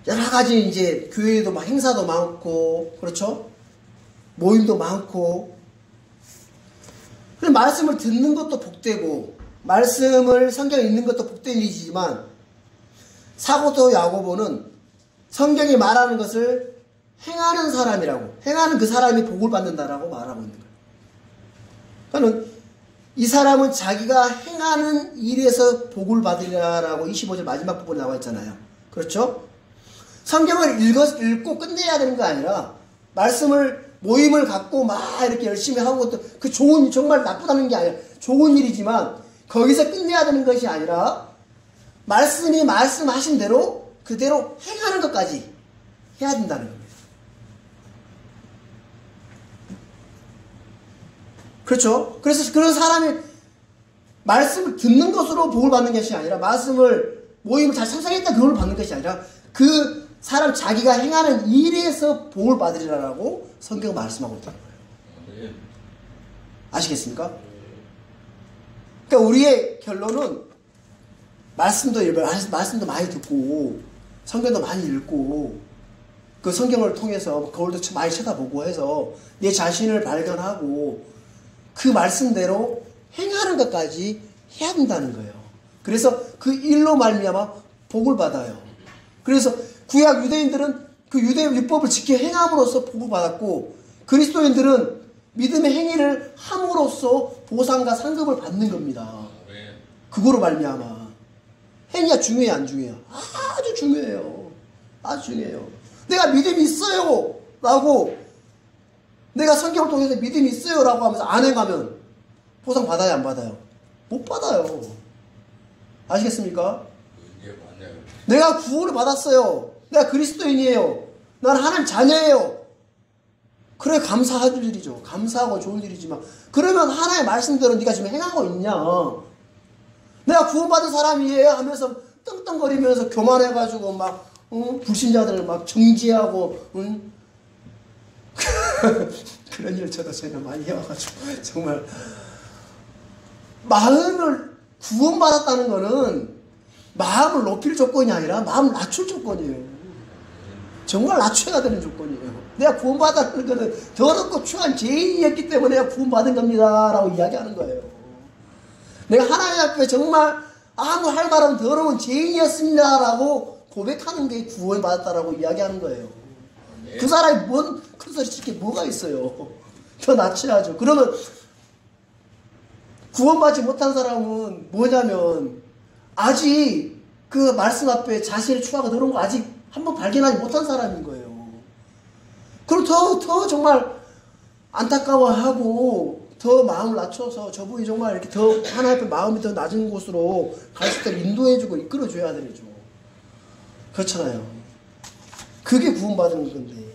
Speaker 1: 여러 가지 이제 교회도 막 행사도 많고, 그렇죠? 모임도 많고, 그리고 말씀을 듣는 것도 복되고, 말씀을 성경에 읽는 것도 복된 일이지만, 사도 야고보는 성경이 말하는 것을 행하는 사람이라고, 행하는 그 사람이 복을 받는다라고 말하고 있는 거예요. 그러니까 이 사람은 자기가 행하는 일에서 복을 받으리라라고 25절 마지막 부분에 나와 있잖아요. 그렇죠? 성경을 읽고 끝내야 되는 거 아니라 말씀을 모임을 갖고 막 이렇게 열심히 하는 것도 그 좋은, 정말 나쁘다는 게 아니라 좋은 일이지만 거기서 끝내야 되는 것이 아니라 말씀이 말씀하신 대로 그대로 행하는 것까지 해야 된다는 겁니다. 그렇죠? 그래서 그런 사람이 말씀을 듣는 것으로 복을 받는 것이 아니라 말씀을 모임을 잘 참석했다 그걸 받는 것이 아니라 그 사람 자기가 행하는 일에서 복을 받으리라고 성경은 말씀하고 있다는 거예요. 아시겠습니까? 그러니까 우리의 결론은 말씀도 많이 듣고 성경도 많이 읽고 그 성경을 통해서 거울도 많이 쳐다보고 해서 내 자신을 발견하고 그 말씀대로 행하는 것까지 해야 된다는 거예요. 그래서 그 일로 말미암아 복을 받아요. 그래서 구약 유대인들은 그 유대 율법을 지켜 행함으로써 복을 받았고 그리스도인들은 믿음의 행위를 함으로써 보상과 상급을 받는 겁니다. 그거로 말미암아 행위가 중요해요, 안 중요해요? 아주 중요해요. 아주 중요해요. 내가 믿음이 있어요 라고, 내가 성경을 통해서 믿음이 있어요 라고 하면서 안 행하면 보상 받아요, 안 받아요? 못 받아요. 아시겠습니까? 내가 구원을 받았어요. 내가 그리스도인이에요. 나는 하나님 자녀예요. 그래 감사할 일이죠. 감사하고 좋은 일이지만 그러면 하나님의 말씀대로 네가 지금 행하고 있냐? 내가 구원받은 사람이에요 하면서 떵떵거리면서 교만해가지고 막 불신자들을 막 정죄하고 그런 일 저도 저희는 많이 해와가지고 정말 마음을 구원받았다는 거는 마음을 높일 조건이 아니라 마음을 낮출 조건이에요. 정말 낮춰야 되는 조건이에요. 내가 구원받았다는 거는 더럽고 추한 죄인이었기 때문에 내가 구원받은 겁니다 라고 이야기하는 거예요. 내가 하나님 앞에 정말 아무 할 말 없는 더러운 죄인이었습니다 라고 고백하는 게 구원받았다라고 이야기하는 거예요. 그 사람이 뭔 큰소리 칠 게 뭐가 있어요. 더 낮춰야죠. 그러면 구원받지 못한 사람은 뭐냐면 아직 그 말씀 앞에 자신의 추하가 들어온 거 아직 한번 발견하지 못한 사람인 거예요. 그럼 더 정말 안타까워하고 더 마음을 낮춰서 저분이 정말 이렇게 더 하나님 앞에 마음이 더 낮은 곳으로 갈 수 있도록 인도해주고 이끌어줘야 되죠. 그렇잖아요. 그게 구원받는 건데.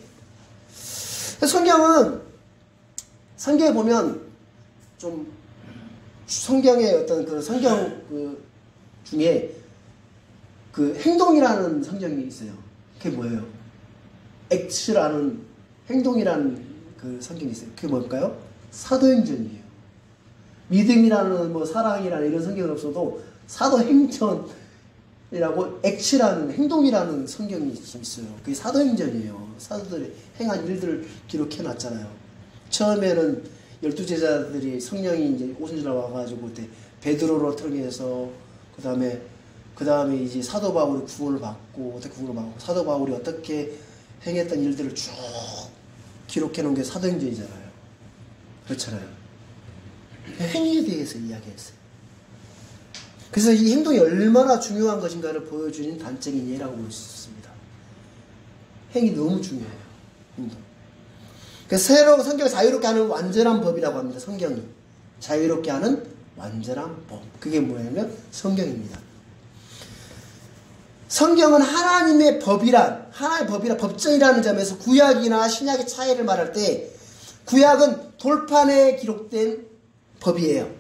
Speaker 1: 성경에 보면 좀 성경의 어떤 그 성경 그 중에 그 행동이라는 성경이 있어요. 그게 뭐예요? 액츠라는 행동이라는 그 성경이 있어요. 그게 뭘까요? 사도행전이에요. 믿음이라는 뭐 사랑이라는 이런 성경은 없어도 사도행전이라고 액츠라는 행동이라는 성경이 있어요. 그게 사도행전이에요. 사도들이 행한 일들을 기록해 놨잖아요. 처음에는 12제자들이 성령이 이제 오순절 와가지고 그때 베드로로 통해서 그 다음에 이제 사도 바울이 구원을 받고 어떻게 구원을 받고 사도 바울이 어떻게 행했던 일들을 쭉 기록해 놓은 게 사도행전이잖아요. 그렇잖아요. 행위에 대해서 이야기했어요. 그래서 이 행동이 얼마나 중요한 것인가를 보여주는 단적인 예라고 볼 수 있습니다. 행위 너무 중요해요. 행동. 그래서 성경을 자유롭게 하는 완전한 법이라고 합니다. 성경이 자유롭게 하는 완전한 법. 그게 뭐냐면 성경입니다. 성경은 하나님의 법이란 법전이라는 점에서 구약이나 신약의 차이를 말할 때 구약은 돌판에 기록된 법이에요.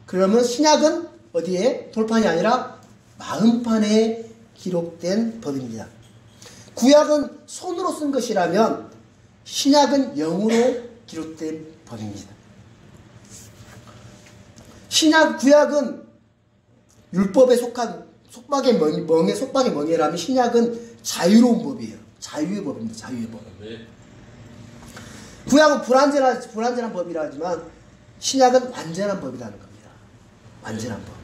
Speaker 1: 그러면 신약은 어디에? 돌판이 아니라 마음판에 기록된 법입니다. 구약은 손으로 쓴 것이라면 신약은 영으로 기록된 법입니다. 구약은 율법에 속한 속박의 멍에라면 신약은 자유로운 법이에요. 자유의 법입니다. 자유의 법. 구약은 불완전한 법이라 하지만 신약은 완전한 법이라는 겁니다. 완전한 법.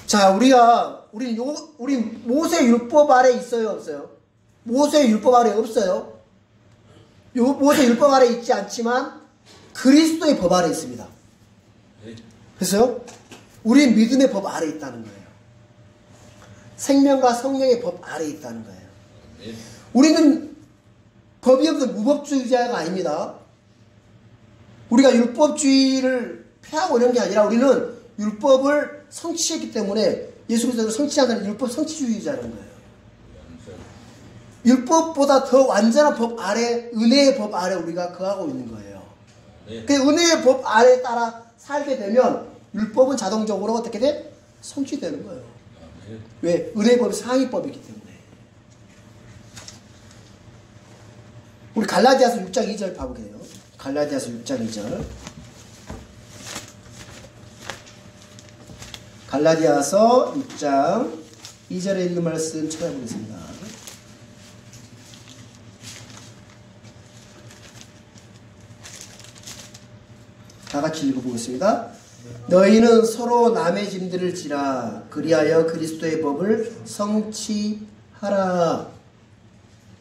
Speaker 1: 자, 우리 모세 율법 아래 있어요, 없어요? 모세 율법 아래 없어요. 모세 율법 아래 있지 않지만 그리스도의 법 아래 있습니다. 그래서요, 우리 믿음의 법 아래 있다는 거예요. 생명과 성령의 법 아래 있다는 거예요. 우리는 법이 없는 무법주의자가 아닙니다. 우리가 율법주의를 폐하고 이런 게 아니라 우리는 율법을 성취했기 때문에 예수 그리스도를 성취하는 율법 성취주의자라는 거예요. 율법보다 더 완전한 법 아래, 은혜의 법 아래 우리가 거하고 있는 거예요. 그 은혜의 법 아래 따라 살게 되면 율법은 자동적으로 어떻게 돼? 성취되는 거예요. 왜? 은혜의 법이 상위법이기 때문에. 우리 갈라디아서 6장 2절 봐보게요. 갈라디아서 6장 2절. 갈라디아서 6장 2절에 있는 말씀 찾아보겠습니다. 다 같이 읽어보겠습니다. 너희는 서로 남의 짐들을 지라 그리하여 그리스도의 법을 성취하라.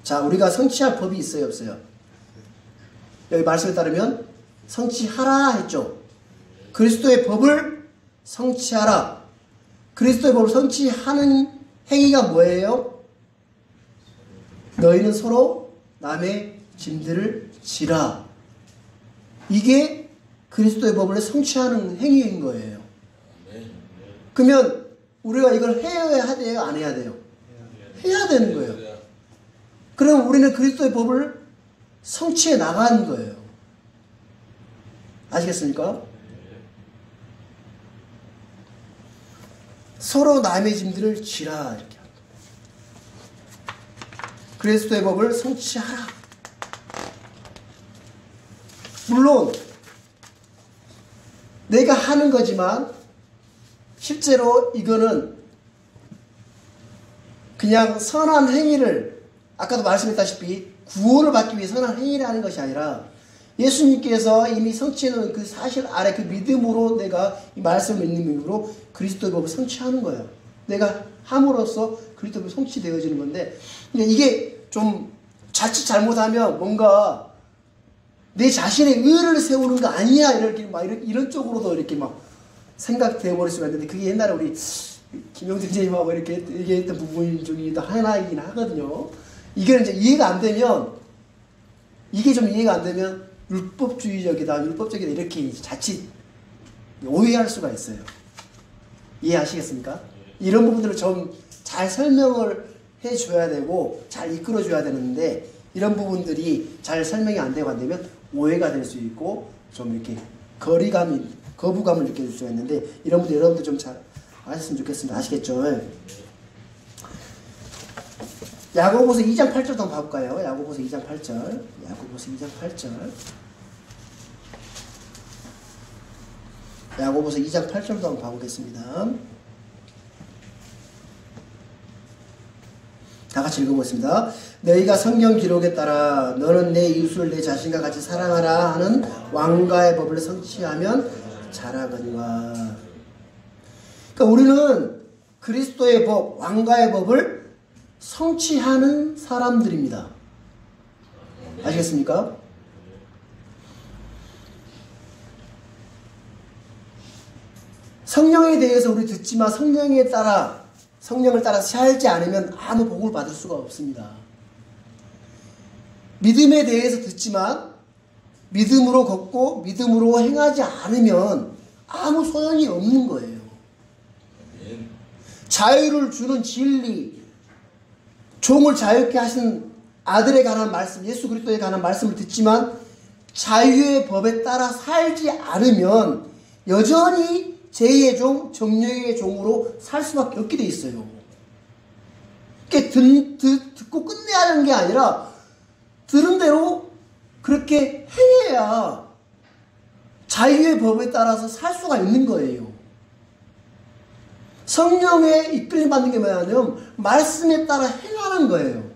Speaker 1: 자, 우리가 성취할 법이 있어요, 없어요? 여기 말씀에 따르면 성취하라 했죠. 그리스도의 법을 성취하라. 그리스도의 법을 성취하는 행위가 뭐예요? 너희는 서로 남의 짐들을 지라. 이게 그리스도의 법을 성취하는 행위인 거예요. 그러면 우리가 이걸 해야 돼요? 안 해야 돼요? 해야 되는 거예요. 그럼 우리는 그리스도의 법을 성취해 나가는 거예요. 아시겠습니까? 서로 남의 짐들을 지라 이렇게 합니다. 그리스도의 법을 성취하라. 물론 내가 하는 거지만 실제로 이거는 그냥 선한 행위를, 아까도 말씀했다시피 구원을 받기 위해 선한 행위를 하는 것이 아니라 예수님께서 이미 성취해놓은 그 사실 아래 그 믿음으로 내가 이 말씀을 믿는 믿음으로 그리스도의 법을 성취하는 거예요. 내가 함으로써 그리스도의 법이 성취되어지는 건데, 이게 좀 자칫 잘못하면 뭔가 내 자신의 의를 세우는 거 아니야 이렇게 막 이런 쪽으로도 이렇게 막 생각되어버릴 수가 있는데 그게 옛날에 우리 김영준 선생님하고 이렇게 얘기했던 부분 중에도 하나이긴 하거든요. 이게 이제 이해가 안 되면 이게 좀 이해가 안 되면 율법주의적이다, 율법적이다 이렇게 자칫 오해할 수가 있어요. 이해하시겠습니까? 이런 부분들을 좀 잘 설명을 해줘야 되고 잘 이끌어줘야 되는데 이런 부분들이 잘 설명이 안 되고 안 되면 오해가 될 수 있고 좀 이렇게 거부감을 느껴질 수가 있는데 이런 분들 여러분들 좀 잘 아셨으면 좋겠습니다. 아시겠죠? 야고보서 2장 8절 한번 봐볼까요? 야고보서 2장 8절. 야고보서 2장 8절. 야고보서 2장 8절도 한번 봐보겠습니다. 다 같이 읽어보겠습니다. 너희가 성경 기록에 따라 너는 내 이웃을 내 자신과 같이 사랑하라 하는 왕가의 법을 성취하면 잘하거니와. 그러니까 우리는 그리스도의 법, 왕가의 법을 성취하는 사람들입니다. 아시겠습니까? 성령에 대해서 우리 듣지만 성령을 따라 살지 않으면 아무 복을 받을 수가 없습니다. 믿음에 대해서 듣지만 믿음으로 걷고 믿음으로 행하지 않으면 아무 소용이 없는 거예요. 자유를 주는 진리, 종을 자유케 하신 아들에 관한 말씀, 예수 그리스도에 관한 말씀을 듣지만 자유의 법에 따라 살지 않으면 여전히 죄의 종, 정령의 종으로 살 수밖에 없게 돼 있어요. 그게 듣고 끝내야 하는 게 아니라 들은 대로 그렇게 행해야 자유의 법에 따라서 살 수가 있는 거예요. 성령의 이끌림 받는 게 뭐냐면 말씀에 따라 행하는 거예요.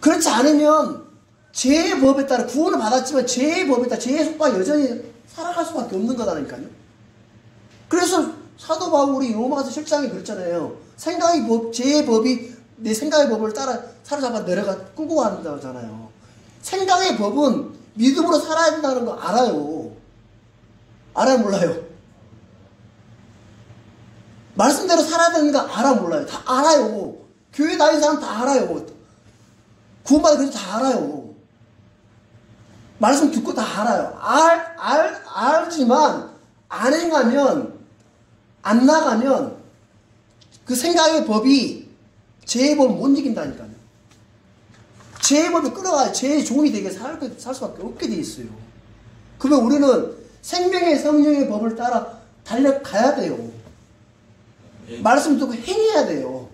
Speaker 1: 그렇지 않으면 죄의 법에 따라 구원을 받았지만 죄의 법에 따라 죄의 속박에 여전히 살아갈 수밖에 없는 거다니까요. 그래서 사도 바울이 로마서 7장에 그랬잖아요. 생각의 법, 죄의 법이 내 생각의 법을 따라 사로잡아 내려가 끌고 간다잖아요. 생각의 법은 믿음으로 살아야 된다는 거 알아요. 알아요, 몰라요? 말씀대로 살아야 되는 거 알아, 몰라요? 다 알아요. 교회 다니는 사람 다 알아요. 구원받은 그래도 다 알아요. 말씀 듣고 다 알아요. 알지만 안 행하면 안 나가면 그 생각의 법이 죄의 법을 못 이긴다니까요. 죄의 법이 끌어가야 죄의 종이 되게 살 수밖에 없게 돼 있어요. 그러면 우리는 생명의 성령의 법을 따라 달려가야 돼요. 말씀 듣고 행해야 돼요.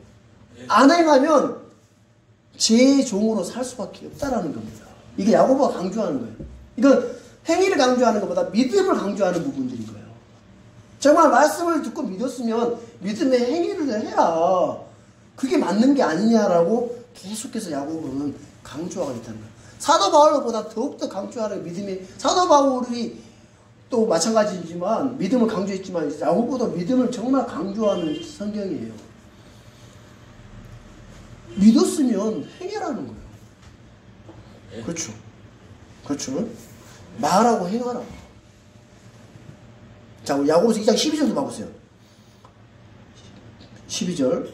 Speaker 1: 안 행하면 죄의 종으로 살 수밖에 없다라는 겁니다. 이게 야고보가 강조하는 거예요. 이건 행위를 강조하는 것보다 믿음을 강조하는 부분들인 거예요. 정말 말씀을 듣고 믿었으면 믿음의 행위를 해라. 그게 맞는 게 아니냐라고 계속해서 야고보는 강조하고 있다는 거예요. 사도 바울보다 더욱더 강조하는 믿음의, 사도 바울이 또 마찬가지지만 믿음을 강조했지만 야고보도 믿음을 정말 강조하는 성경이에요. 믿었으면 행해라는 거예요. 그렇죠. 그렇죠. 말하고 행하라. 자, 우리 야고보서 2장 12절도 봐보세요. 12절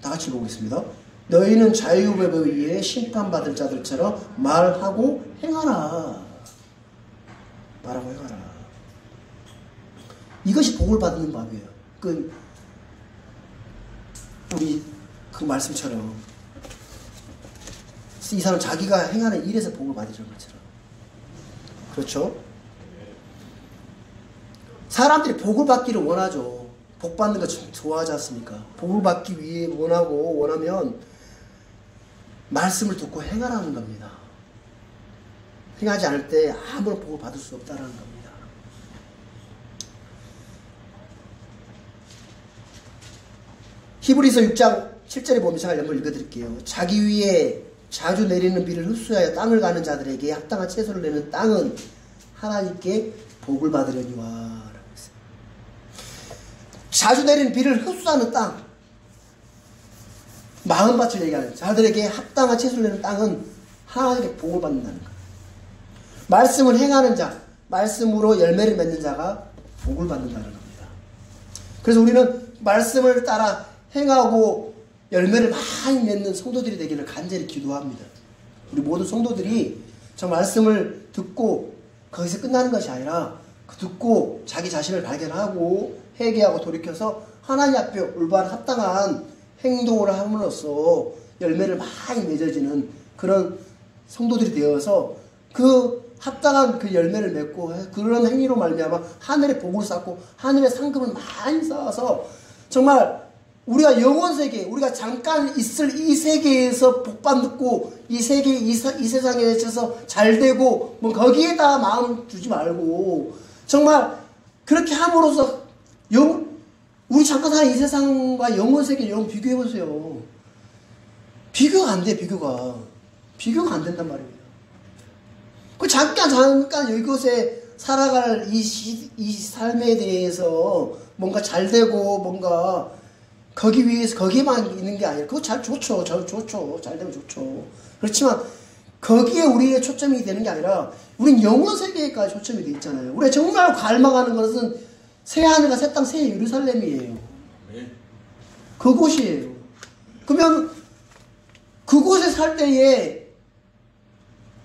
Speaker 1: 다 같이 보겠습니다. 너희는 자유법에 의해 심판받을 자들처럼 말하고 행하라. 말하고 행하라. 이것이 복을 받는 법이에요. 우리 그 말씀처럼 이 사람 자기가 행하는 일에서 복을 받으려는 것처럼. 그렇죠? 사람들이 복을 받기를 원하죠. 복 받는 거 좋아하지 않습니까? 복을 받기 위해 원하면 말씀을 듣고 행하라는 겁니다. 행하지 않을 때 아무런 복을 받을 수 없다는 겁니다. 히브리서 6장 7절에 보면 제가 한번 읽어드릴게요. 자기 위에 자주 내리는 비를 흡수하여 땅을 가는 자들에게 합당한 채소를 내는 땅은 하나님께 복을 받으려니와. 자주 내리는 비를 흡수하는 땅, 마음밭을 얘기하는 자들에게 합당한 채소를 내는 땅은 하나님께 복을 받는다는 거예요. 말씀을 행하는 자, 말씀으로 열매를 맺는 자가 복을 받는다는 겁니다. 그래서 우리는 말씀을 따라 행하고 열매를 많이 맺는 성도들이 되기를 간절히 기도합니다. 우리 모든 성도들이 저 말씀을 듣고 거기서 끝나는 것이 아니라 듣고 자기 자신을 발견하고 회개하고 돌이켜서 하나님 앞에 올바른 합당한 행동을 함으로써 열매를 많이 맺어지는 그런 성도들이 되어서 그 합당한 그 열매를 맺고 그런 행위로 말미암아 하늘의 복을 쌓고 하늘의 상급을 많이 쌓아서 정말 우리가 영원 세계, 우리가 잠깐 있을 이 세계에서 복받고 이 세계, 이 세상에 있어서 잘 되고 뭐 거기에다 마음 두지 말고 정말 그렇게 함으로써 우리 잠깐 사는 이 세상과 영원 세계를 여러분 비교해 보세요. 비교가 안 돼, 비교가 안 된단 말입니다. 그 잠깐 이곳에 살아갈 이 삶에 대해서 뭔가 잘 되고 뭔가 거기에만 있는 게 아니라 그거 좋죠. 잘 되면 좋죠. 그렇지만 거기에 우리의 초점이 되는 게 아니라 우린 영원 세계까지 초점이 돼 있잖아요. 우리가 정말 갈망하는 것은 새 하늘과 새 땅, 새 예루살렘이에요. 그곳이에요. 그러면 그곳에 살 때에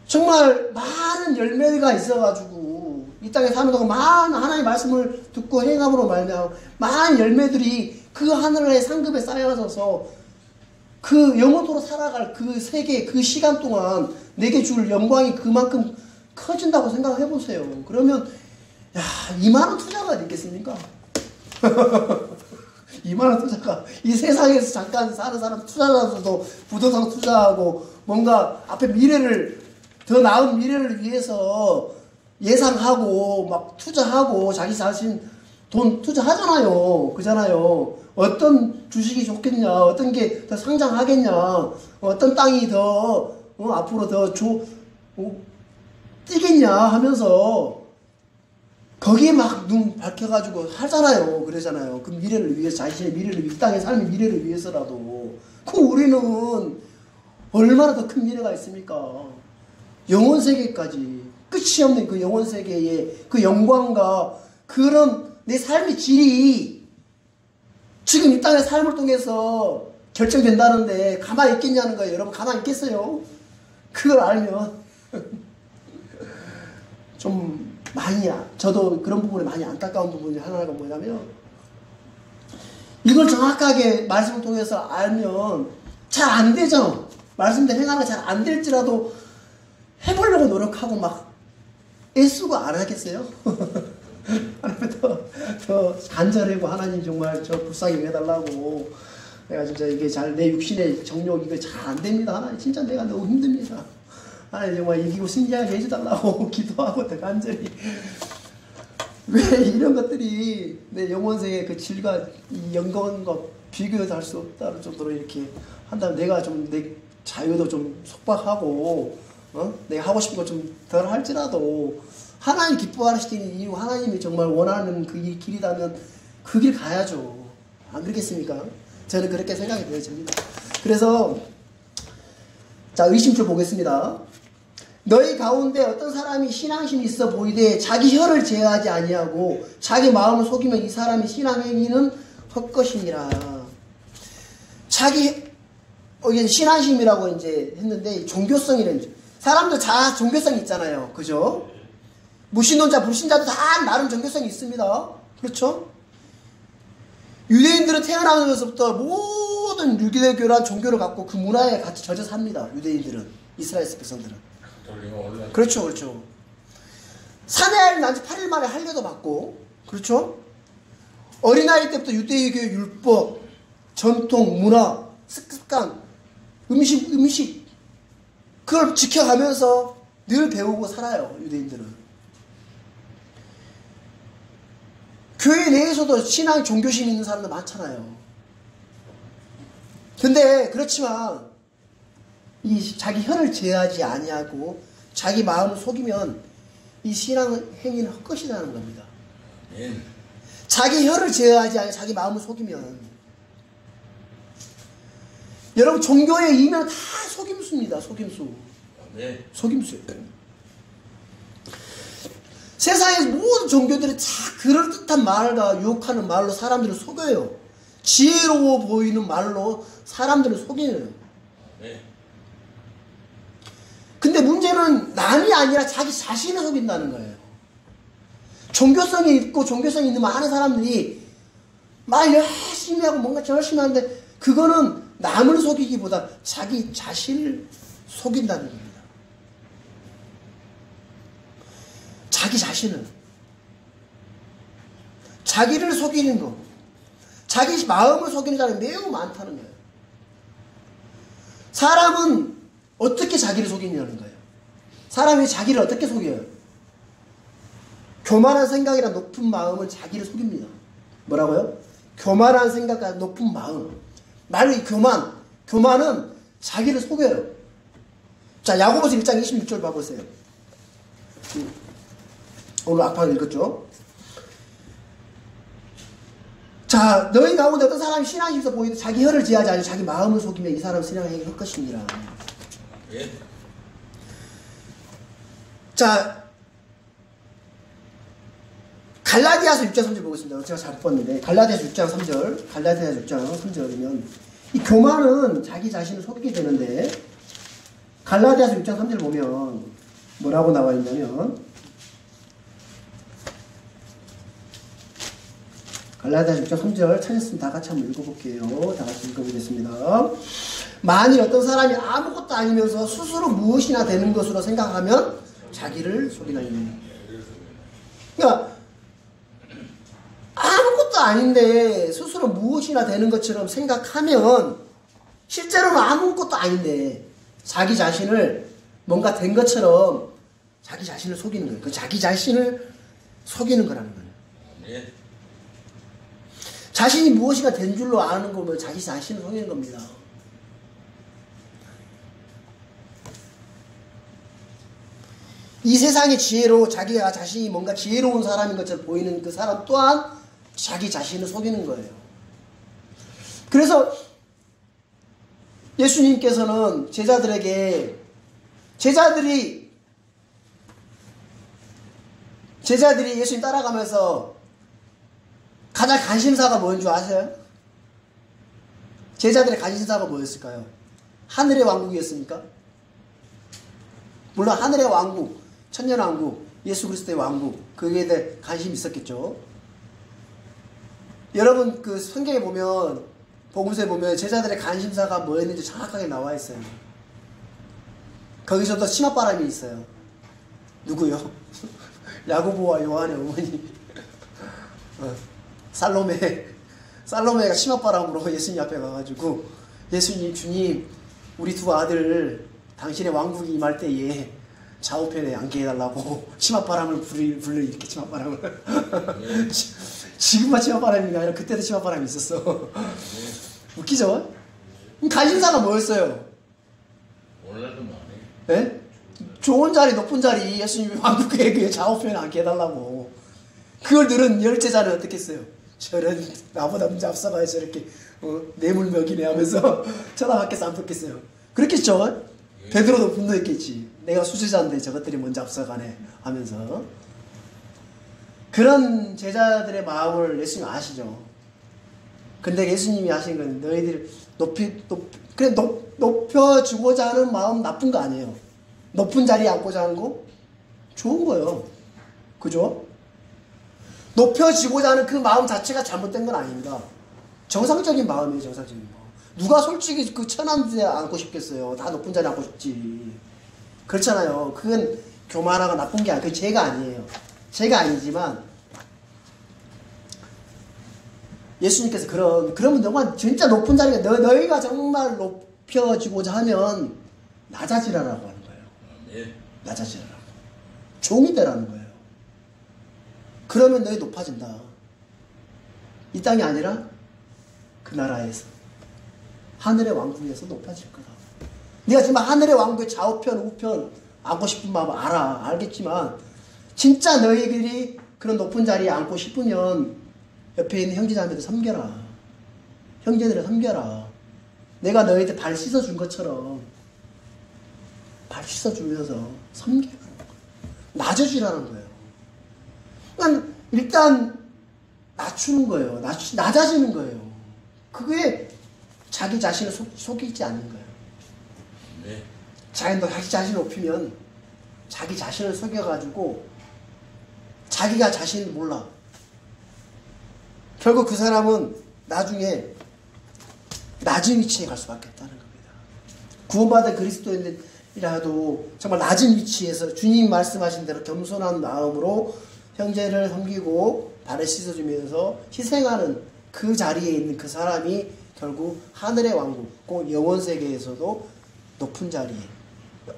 Speaker 1: 정말 많은 열매가 있어가지고 이 땅에 사는 동안 많은 하나님의 말씀을 듣고 행함으로 말미암아 많은 열매들이 그 하늘의 상급에 쌓여져서 그 영원토록 살아갈 그 세계 그 시간 동안 내게 줄 영광이 그만큼 커진다고 생각해 보세요. 그러면 야, 2만원 투자가 되겠습니까? 2만원 투자가 이 세상에서 잠깐 사는 사람 투자자들도 부동산 투자하고 뭔가 앞에 미래를 더 나은 미래를 위해서 예상하고 막 투자하고 자기 자신 돈 투자하잖아요. 그잖아요. 어떤 주식이 좋겠냐, 어떤 게 더 상장하겠냐, 어떤 땅이 더 앞으로 더 뛰겠냐 하면서 거기에 막 눈 밝혀가지고 하잖아요. 그러잖아요. 그 미래를 위해서, 자신의 미래를 위해서, 이 땅의 삶의 미래를 위해서라도. 그 우리는 얼마나 더 큰 미래가 있습니까? 영원 세계까지 끝이 없는 그 영원 세계의 그 영광과 그런 내 삶의 질이 지금 이 땅의 삶을 통해서 결정된다는데 가만히 있겠냐는 거예요. 여러분 가만히 있겠어요? 그걸 알면 좀 많이 저도 그런 부분에 많이 안타까운 부분이 하나가 뭐냐면 이걸 정확하게 말씀을 통해서 알면 잘 안 되죠. 말씀대로 행하는 게 잘 안 될지라도 해보려고 노력하고 막 애쓰고 안 하겠어요? 하나님 더 간절하고 하나님 정말 저 불쌍히 해달라고 내가 진짜 이게 잘 내 육신의 정욕 이거 잘 안 됩니다. 하나님 진짜 내가 너무 힘듭니다. 하나님 정말 이기고 승리하게 해주달라고 기도하고 더 간절히 왜 이런 것들이 내 영혼세계의 그 질과 이 영광과 비교할 수 없다는 정도로 이렇게 한다면 내가 좀 내 자유도 좀 속박하고 내가 하고 싶은 거 좀 덜 할지라도 하나님 기뻐하시는 이유 하나님이 정말 원하는 그 길이라면 그 길 가야죠. 안 그렇겠습니까? 저는 그렇게 생각이 되어집니다. 그래서 자 의심줄 보겠습니다. 너희 가운데 어떤 사람이 신앙심이 있어 보이되 자기 혀를 제어하지 아니하고 자기 마음을 속이면 이 사람이 신앙행위는 헛것이니라. 자기 이게 신앙심이라고 이제 했는데 종교성이라는 사람들 다 종교성이 있잖아요. 그죠? 무신론자, 불신자도 다 나름 종교성이 있습니다. 그렇죠? 유대인들은 태어나면서부터 모든 유대교란 종교를 갖고 그 문화에 같이 젖어 삽니다. 유대인들은, 이스라엘 백성들은. 그렇죠, 그렇죠. 사내아이를 낳은 지 8일 만에 할례도 받고, 그렇죠? 어린아이 때부터 유대교 율법, 전통, 문화, 습관, 음식, 그걸 지켜가면서 늘 배우고 살아요, 유대인들은. 교회 내에서도 신앙, 종교심 있는 사람들 많잖아요. 근데 그렇지만 이 자기 혀를 제어하지 아니하고 자기 마음을 속이면 이 신앙 행위는 헛것이라는 겁니다. 자기 혀를 제어하지 아니하고 자기 마음을 속이면 여러분 종교의 이면 다 속임수입니다. 속임수. 속임수. 세상의 모든 종교들이 다 그럴듯한 말과 유혹하는 말로 사람들을 속여요. 지혜로워 보이는 말로 사람들을 속여요.
Speaker 2: 네.
Speaker 1: 근데 문제는 남이 아니라 자기 자신을 속인다는 거예요. 종교성이 있고 종교성이 있는 많은 사람들이 말 열심히 하고 뭔가 열심히 하는데 그거는 남을 속이기보다 자기 자신을 속인다는 겁니다. 자기 자신을. 자기를 속이는 거. 자기 마음을 속이는 사람이 매우 많다는 거예요. 사람은 어떻게 자기를 속이냐는 거예요. 사람이 자기를 어떻게 속여요? 교만한 생각이나 높은 마음은 자기를 속입니다. 뭐라고요? 교만한 생각과 높은 마음. 말로 이 교만은 자기를 속여요. 자, 야고보서 1장 26절 봐보세요. 오늘 악파를 읽었죠? 자, 너희 가운데 어떤 사람이 신앙이 있어 보이도 자기 혀를 지하지 아니고 자기 마음을 속이면 이 사람 신앙이 할 것입니다.
Speaker 2: 예.
Speaker 1: 자, 갈라디아서 6장 3절 보겠습니다. 제가 잘 봤는데 갈라디아서 6장 3절 갈라디아서 6장 3절이면 이 교만은 자기 자신을 속이게 되는데 갈라디아서 6장 3절 보면 뭐라고 나와 있냐면 갈라디아서 6장 3절 찾았으면 다 같이 한번 읽어볼게요. 다 같이 읽어보겠습니다. 만일 어떤 사람이 아무것도 아니면서 스스로 무엇이나 되는 것으로 생각하면 자기를 속이나니. 그러니까 아무것도 아닌데 스스로 무엇이나 되는 것처럼 생각하면 실제로는 아무것도 아닌데 자기 자신을 뭔가 된 것처럼 자기 자신을 속이는 거예요. 그 자기 자신을 속이는 거라는 거예요.
Speaker 2: 예.
Speaker 1: 자신이 무엇이가 된 줄로 아는 거면 자기 자신을 속이는 겁니다. 이 세상의 지혜로 자기가 자신이 뭔가 지혜로운 사람인 것처럼 보이는 그 사람 또한 자기 자신을 속이는 거예요. 그래서 예수님께서는 제자들이 예수님 따라가면서 가장 관심사가 뭐인 줄 아세요? 제자들의 관심사가 뭐였을까요? 하늘의 왕국이었습니까? 물론 하늘의 왕국, 천년왕국, 예수 그리스도의 왕국, 그에 대해 관심이 있었겠죠. 여러분 그 성경에 보면 복음서에 보면 제자들의 관심사가 뭐였는지 정확하게 나와 있어요. 거기서도 치맛바람이 있어요. 누구요? 야고보와 요한의 어머니 살로메가 치맛바람으로 예수님 앞에 가가지고 예수님 주님 우리 두 아들 당신의 왕국이 임할 때에 좌우편에 앉게 해달라고 치맛바람을 불러 이렇게 치맛바람을 지금만 치맛바람이 아니라 그때도 치맛바람이 있었어. 웃기죠? 관심사가 뭐였어요?
Speaker 2: 오늘도 많이.
Speaker 1: 네? 좋은 자리 높은 자리 예수님이 왕국의 좌우편에 앉게 해달라고. 그걸 들은 열제자는 어떻게 했어요? 저런 나보다 문제 앞서가야 저렇게 뇌물 먹이네 하면서 쳐다봤겠어 안 봤겠어요? 그렇겠죠? 베드로도 분노했겠지. 내가 수제자인데 저것들이 먼저 앞서가네 하면서. 그런 제자들의 마음을 예수님이 아시죠. 근데 예수님이 하신 건 너희들 높여주고자 하는 마음 나쁜 거 아니에요. 높은 자리에 앉고자 하는 거 좋은 거예요. 그죠? 높여지고자 하는 그 마음 자체가 잘못된 건 아닙니다. 정상적인 마음이에요. 정상적인 마음. 누가 솔직히 그 천한 데에 앉고 싶겠어요. 다 높은 자리에 앉고 싶지. 그렇잖아요. 그건 교만하고 나쁜 게 아니에요. 그게 죄가 아니에요. 죄가 아니지만 예수님께서 그러면 너가 진짜 높은 자리에 너희가 정말 높여지고자 하면 낮아지라라고 하는 거예요.
Speaker 2: 예.
Speaker 1: 낮아지라라고. 종이 되라는 거예요. 그러면 너희 높아진다. 이 땅이 아니라 그 나라에서 하늘의 왕국에서 높아질 거다. 네가 지금 하늘의 왕국의 좌우편 우편 앉고 싶은 마음 알겠지만 진짜 너희들이 그런 높은 자리에 앉고 싶으면 옆에 있는 형제자매들 섬겨라. 형제들을 섬겨라. 내가 너희들 발 씻어준 것처럼 발 씻어주면서 섬겨라. 낮아지라는 거예요. 그러니까 일단 낮추는 거예요. 낮아지는 거예요. 그게 자기 자신을 속이지 않는 거예요.
Speaker 2: 네.
Speaker 1: 자기 자신을 높이면 자기 자신을 속여가지고 자기가 자신을 몰라. 결국 그 사람은 나중에 낮은 위치에 갈 수밖에 없다는 겁니다. 구원받은 그리스도인이라도 정말 낮은 위치에서 주님 말씀하신 대로 겸손한 마음으로 형제를 섬기고 발을 씻어주면서 희생하는 그 자리에 있는 그 사람이 결국 하늘의 왕국, 꼭 영원세계에서도 높은 자리에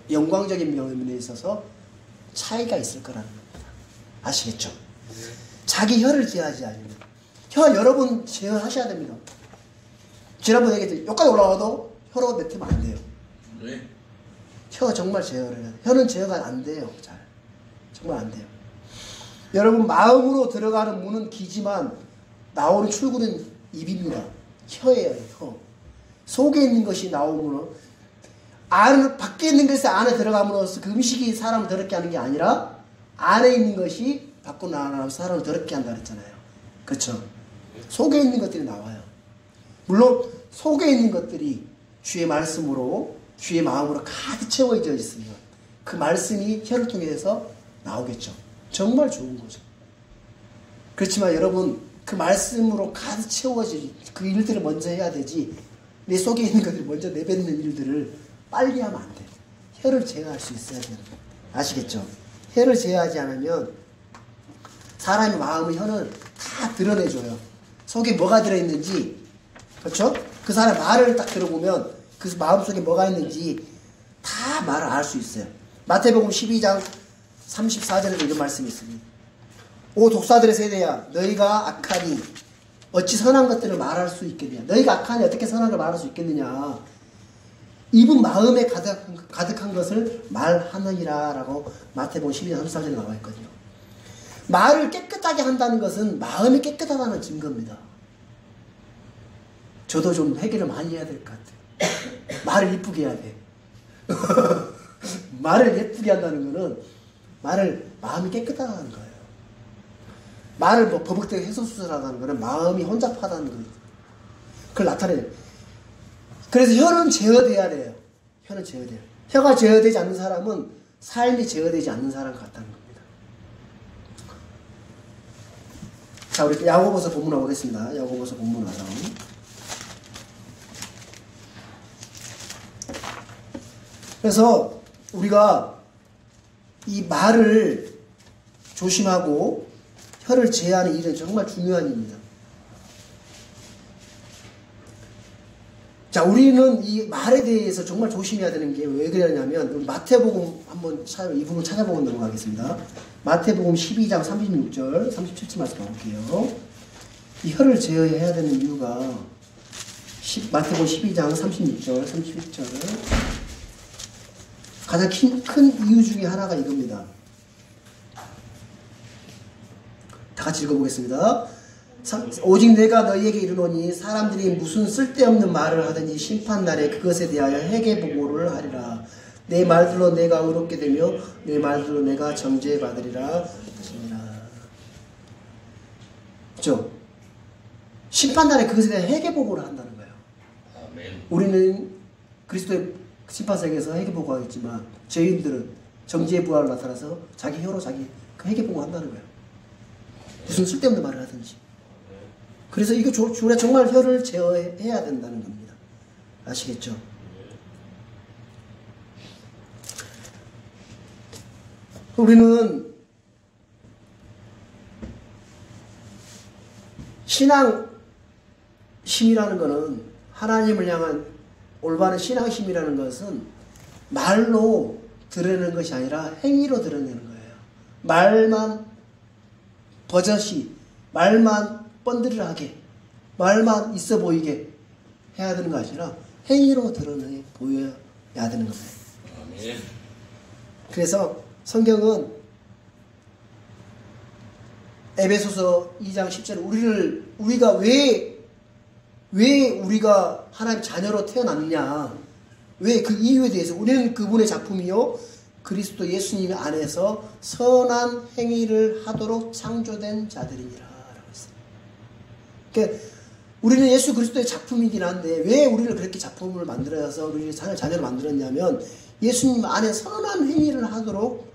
Speaker 1: 영광적인 면에 있어서 차이가 있을 거라는 겁니다. 아시겠죠? 자기 혀를 제어하지 않으면 혀 여러분 제어하셔야 됩니다. 지난번에 얘기했죠. 여기까지 올라와도 혀로 뱉으면 안 돼요.
Speaker 2: 네.
Speaker 1: 혀 정말 제어를 해야 돼요. 혀는 제어가 안 돼요. 잘. 정말 안 돼요. 여러분 마음으로 들어가는 문은 귀지만 나오는 출구는 입입니다. 혀예요. 혀. 속에 있는 것이 나오므로 밖에 있는 것이 안에 들어감으로써 그 음식이 사람을 더럽게 하는 게 아니라 안에 있는 것이 밖으로 나가면서 사람을 더럽게 한다 그랬잖아요. 그렇죠? 속에 있는 것들이 나와요. 물론 속에 있는 것들이 주의 말씀으로 주의 마음으로 가득 채워져 있으면 그 말씀이 혀를 통해서 나오겠죠. 정말 좋은 거죠. 그렇지만 여러분 그 말씀으로 가득 채워질 그 일들을 먼저 해야 되지 내 속에 있는 것들을 먼저 내뱉는 일들을 빨리 하면 안 돼요. 혀를 제어할 수 있어야 돼요. 아시겠죠? 혀를 제어하지 않으면 사람의 마음의 혀는 다 드러내줘요. 속에 뭐가 들어있는지, 그렇죠? 그 사람 말을 딱 들어보면 그 마음속에 뭐가 있는지 다 말을 알 수 있어요. 마태복음 12장 34절에도 이런 말씀이 있습니다. 오 독사들의 세대야 너희가 악하니 어찌 선한 것들을 말할 수 있겠느냐. 너희가 악하니 어떻게 선한 걸 말할 수 있겠느냐. 입은 마음에 가득한 것을 말하느니라 라고 마태복음 12장 34절에 나와 있거든요. 말을 깨끗하게 한다는 것은 마음이 깨끗하다는 증거입니다. 저도 좀 해결을 많이 해야 될 것 같아요. 말을 이쁘게 해야 돼. 말을 예쁘게 한다는 거는 마음이 깨끗하다는 거예요. 말을 버벅대게 해소수술하다는 거는 마음이 혼잡하다는 거예요. 그걸 나타내요. 그래서 혀는 제어돼야 돼요. 혀는 제어돼요. 혀가 제어되지 않는 사람은 삶이 제어되지 않는 사람 같다는 겁니다. 자, 우리 야고보서 본문하고 오겠습니다. 야고보서 본문 와서. 그래서 우리가 이 말을 조심하고 혀를 제어하는 일은 정말 중요한 일입니다. 자, 우리는 이 말에 대해서 정말 조심해야 되는 게 왜 그러냐면 마태복음 한번 이 부분 찾아보고 넘어가겠습니다. 마태복음 12장 36절, 37절 말씀 볼게요. 이 혀를 제어해야 되는 이유가 마태복음 12장 36절, 37절 가장 큰 이유 중에 하나가 이겁니다. 다 같이 읽어보겠습니다. 오직 내가 너희에게 이르노니 사람들이 무슨 쓸데없는 말을 하든지 심판날에 그것에 대하여 회개보고를 하리라. 내 말들로 내가 의롭게 되며 내 말들로 내가 정죄받으리라 하시니라. 그렇죠? 심판날에 그것에 대한 회개보고를 한다는 거예요.
Speaker 2: 아멘.
Speaker 1: 우리는 그리스도의 심판석에서 회개보고하겠지만 죄인들은 정죄의 부활로 나타나서 자기 혀로 자기 그 회개보고 한다는 거예요. 무슨 쓸데없는 말을 하든지. 그래서 이거 우리가 정말 혀를 제어해야 된다는 겁니다. 아시겠죠? 우리는 신앙심이라는 것은 하나님을 향한 올바른 신앙심이라는 것은 말로 드러내는 것이 아니라 행위로 드러내는 거예요. 말만 버젓이, 말만 번들하게, 말만 있어 보이게 해야 되는 거 아니라 행위로 드러내 보여야 되는 겁니다.
Speaker 2: 아멘.
Speaker 1: 그래서 성경은 에베소서 2장 10절에 우리가 왜 우리가 하나님 자녀로 태어났느냐, 왜 그 이유에 대해서 우리는 그분의 작품이요 그리스도 예수님 안에서 선한 행위를 하도록 창조된 자들이니라 라고 했어요. 그러니까 우리는 예수 그리스도의 작품이긴 한데 왜 우리를 그렇게 작품을 만들어서 우리 자녀를 만들었냐면 예수님 안에 선한 행위를 하도록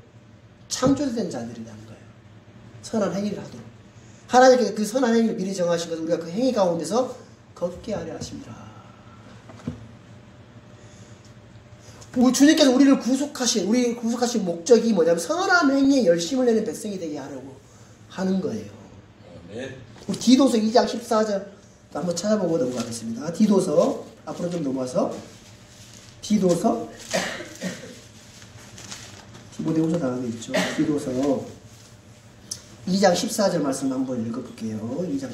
Speaker 1: 창조된 자들이라는 거예요. 선한 행위를 하도록. 하나님께서 그 선한 행위를 미리 정하신 것을 우리가 그 행위 가운데서 걷게 하려 하십니다. 주님께서 우리를 구속하신 목적이 뭐냐면 선한 행위에 열심을 내는 백성이 되게 하려고 하는 거예요. 우리 디도서 2장 14절 한번 찾아보고 넘어가겠습니다. 디도서 앞으로 좀 넘어와서 디도서 디모데후서 다음에 있죠. 디도서 2장 14절 말씀 한번 읽어볼게요. 2장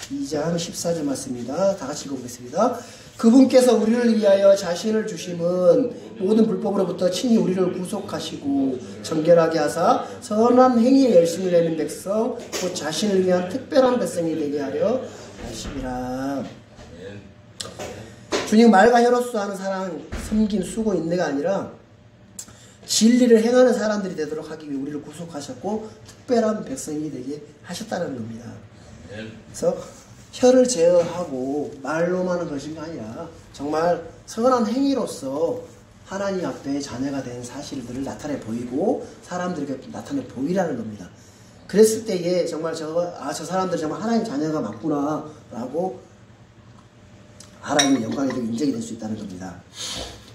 Speaker 1: 14절 말씀입니다. 다 같이 읽어보겠습니다. 그분께서 우리를 위하여 자신을 주심은 모든 불법으로부터 친히 우리를 구속하시고 정결하게 하사 선한 행위에 열심을 내는 백성 곧 자신을 위한 특별한 백성이 되게 하려 하심이라. 주님 말과 혀로서 하는 사랑, 섬긴, 수고, 인내가 아니라 진리를 행하는 사람들이 되도록 하기 위해 우리를 구속하셨고 특별한 백성이 되게 하셨다는 겁니다. 그래서 혀를 제어하고 말로만 하는 것이 아니라 정말 선한 행위로서 하나님 앞에 자녀가 된 사실들을 나타내 보이고 사람들에게 나타내 보이라는 겁니다. 그랬을 때에 정말 저 사람들이 정말 하나님 자녀가 맞구나 라고 하나님의 영광이 되고 인정이 될 수 있다는 겁니다.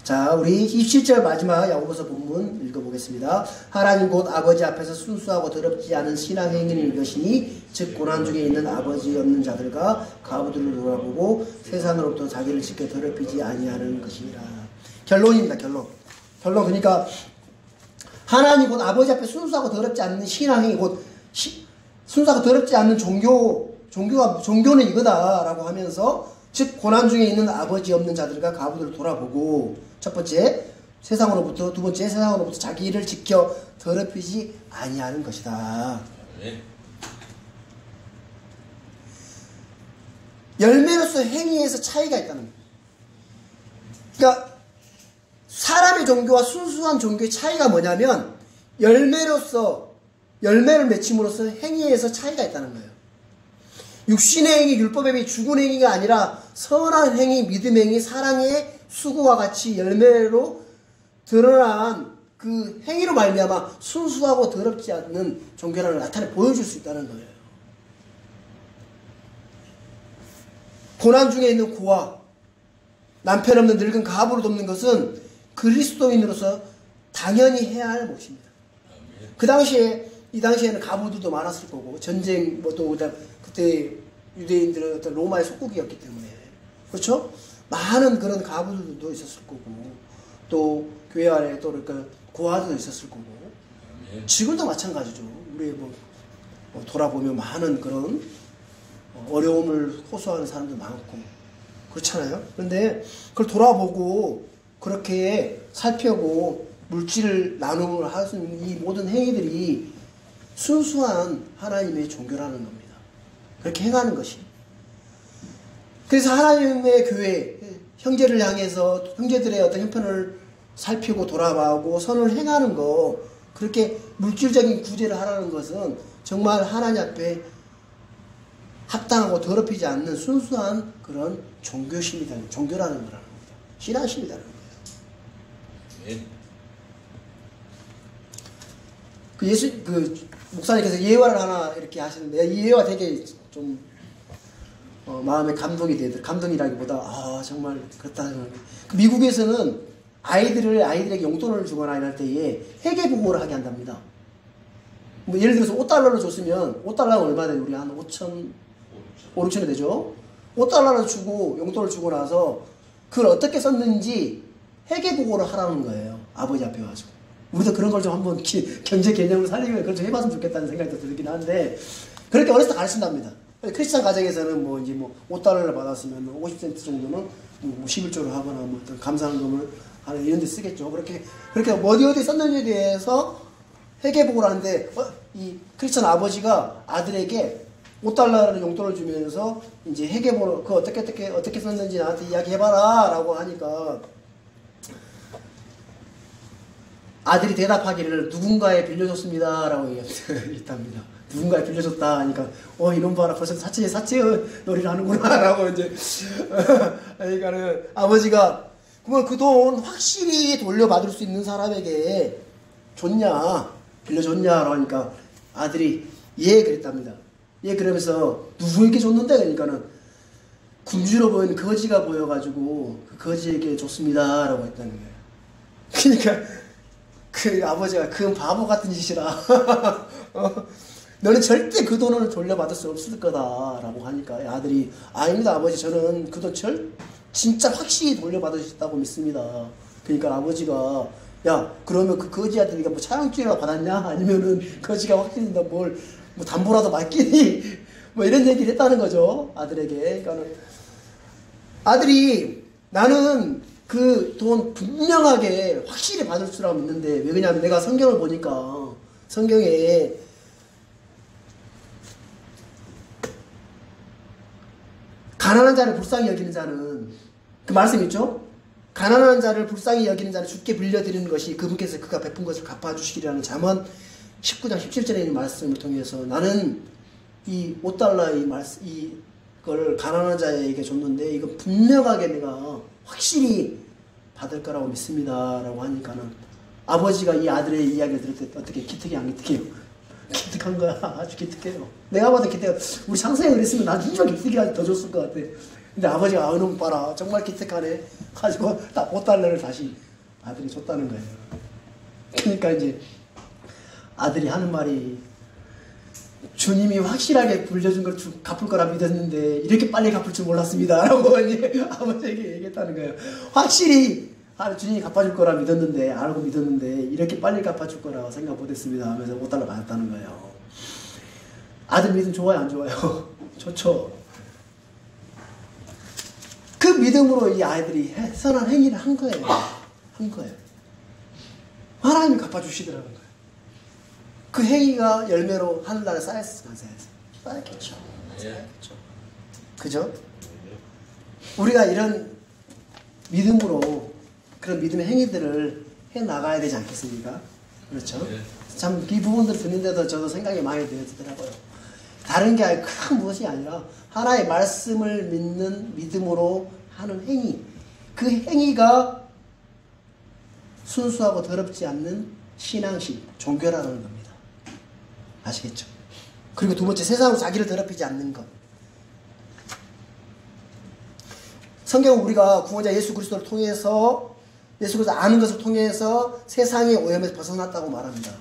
Speaker 1: 자, 우리 27절 마지막 야고보서 본문 읽어보겠습니다. 하나님 곧 아버지 앞에서 순수하고 더럽지 않은 신앙행위를 이것이니 즉 고난 중에 있는 아버지 없는 자들과 과부들을 돌아보고 세상으로부터 자기를 지켜 더럽히지 아니하는 것이니라. 결론입니다. 결론 그러니까 하나님 곧 아버지 앞에 순수하고 더럽지 않는 신앙행위 곧 순수하고 더럽지 않는 종교는 이거다라고 하면서 즉 고난 중에 있는 아버지 없는 자들과 과부들을 돌아보고 첫 번째 세상으로부터 두 번째 세상으로부터 자기를 지켜 더럽히지 아니하는 것이다. 열매로서 행위에서 차이가 있다는 거예요. 그러니까 사람의 종교와 순수한 종교의 차이가 뭐냐면 열매를 맺힘으로써 행위에서 차이가 있다는 거예요. 육신의 행위, 율법의 행위, 죽은 행위가 아니라 선한 행위, 믿음의 행위, 사랑의 수고와 같이 열매로 드러난 그 행위로 말미암아 순수하고 더럽지 않는 종교를 나타내 보여줄 수 있다는 거예요. 고난 중에 있는 고아, 남편 없는 늙은 가부를 돕는 것은 그리스도인으로서 당연히 해야 할 몫입니다. 이 당시에는 가부들도 많았을 거고 전쟁 또 그때 유대인들은 어떤 로마의 속국이었기 때문에 그렇죠? 많은 그런 가부들도 있었을 거고 또 교회 안에 또 그러니까 고아들도 있었을 거고 지금도 마찬가지죠. 우리 돌아보면 많은 그런 어려움을 호소하는 사람도 많고 그렇잖아요. 그런데 그걸 돌아보고 그렇게 살펴보고 물질을 나눔을 하는 이 모든 행위들이 순수한 하나님의 종교라는 겁니다. 그렇게 행하는 것이. 그래서 하나님의 교회, 형제를 향해서 형제들의 어떤 형편을 살피고 돌아보고 선을 행하는 거, 그렇게 물질적인 구제를 하라는 것은 정말 하나님 앞에 합당하고 더럽히지 않는 순수한 그런 종교라는 거라는 겁니다. 신앙심이라는 거예요. 목사님께서 예화를 하나 이렇게 하시는데 이 예화 되게 좀 마음에 감동이라기보다 정말 그렇다는 미국에서는 아이들에게 용돈을 주거나 이럴 때에 회계보고를 하게 한답니다. 뭐 예를 들어서 $5를 줬으면 $5가 얼마 돼요? 우리 한 5,6천이 되죠. $5를 주고 용돈을 주고 나서 그걸 어떻게 썼는지 회계보고를 하라는 거예요. 아버지 앞에 와서. 우리도 그런 걸 좀 한번 경제 개념을 살리면 그걸 좀 해봤으면 좋겠다는 생각이 들긴 하는데 그렇게 어렸을 때 가르친답니다. 크리스찬 가정에서는 $5를 받았으면 50센트 정도는 11조를 하거나 어떤 감사한금을 하는 이런 데 쓰겠죠. 그렇게 어디 썼는지에 대해서 회계보고를 하는데 이 크리스찬 아버지가 아들에게 $5를 용돈을 주면서 이제 회계보고 그 어떻게 썼는지 나한테 이야기해봐라 라고 하니까 아들이 대답하기를 누군가에 빌려줬습니다 라고 얘기했답니다. 누군가에 빌려줬다 하니까 이놈 봐라 벌써 사채 놀이를 하는구나 라고 이제 그러니까는 아버지가 그러면 그 돈 확실히 돌려받을 수 있는 사람에게 줬냐 빌려줬냐라고 하니까 아들이 예 그랬답니다. 예 그러면서 누구에게 줬는데 그러니까는 굶주려 보이는 거지가 보여가지고 그 거지에게 줬습니다 라고 했다는 거예요. 그러니까 그 아버지가 그 바보 같은 짓이라 너는 절대 그 돈을 돌려받을 수 없을 거다라고 하니까 아들이 아닙니다 아버지 저는 그 돈 진짜 확실히 돌려받을 수 있다고 믿습니다. 그러니까 아버지가 야 그러면 그 거지한테 네가 뭐 차용증이라도 받았냐 아니면은 거지가 확실히 뭐 담보라도 맡기니 뭐 이런 얘기를 했다는 거죠 아들에게. 그러니까는 아들이 나는 그 돈 분명하게 확실히 받을 수라고 믿는데 왜 그러냐면 내가 성경을 보니까 성경에 가난한 자를 불쌍히 여기는 자는 그 말씀 있죠? 가난한 자를 불쌍히 여기는 자를 주께 빌려드리는 것이 그분께서 그가 베푼 것을 갚아주시리라는 잠언 19장 17절에 있는 말씀을 통해서 나는 이 5달러 이걸 가난한 자에게 줬는데 이거 분명하게 내가 확실히 받을 거라고 믿습니다 라고 하니까는 아버지가 이 아들의 이야기를 들을 때 어떻게 기특해 안 기특해요? 기특한 거야. 아주 기특해요. 내가 봐도 기특해요. 우리 상생이 그랬으면 난 진짜 기특하게 더 줬을 것 같아. 근데 아버지가 놈 봐라 정말 기특하네 가지고 딱 5달러를 다시 아들이 줬다는 거예요. 그러니까 이제 아들이 하는 말이 주님이 확실하게 불려준 걸 갚을 거라 믿었는데 이렇게 빨리 갚을 줄 몰랐습니다 라고 아버지에게 얘기했다는 거예요. 확실히 주님이 갚아줄 거라 믿었는데 알고 믿었는데 이렇게 빨리 갚아줄 거라 생각 못했습니다 하면서 5달러 받았다는 거예요. 아들 믿음 좋아요 안 좋아요? 좋죠. 그 믿음으로 이 아이들이 선한 행위를 한 거예요. 하나님이 갚아주시더라는 거예요. 그 행위가 열매로 하늘나라에 쌓였으면 쌓였겠죠. 그죠? 우리가 이런 믿음으로 그런 믿음의 행위들을 해 나가야 되지 않겠습니까? 그렇죠? 참 이 부분들 듣는데도 저도 생각이 많이 되더라고요. 다른 게 아니라 큰 무엇이 아니라 하나의 말씀을 믿는 믿음으로 하는 행위, 그 행위가 순수하고 더럽지 않는 신앙심, 종교라는 겁니다. 아시겠죠? 그리고 두 번째, 세상으로 자기를 더럽히지 않는 것. 성경은 우리가 구원자 예수 그리스도를 통해서 예수 그리스도 아는 것을 통해서 세상의 오염에서 벗어났다고 말합니다.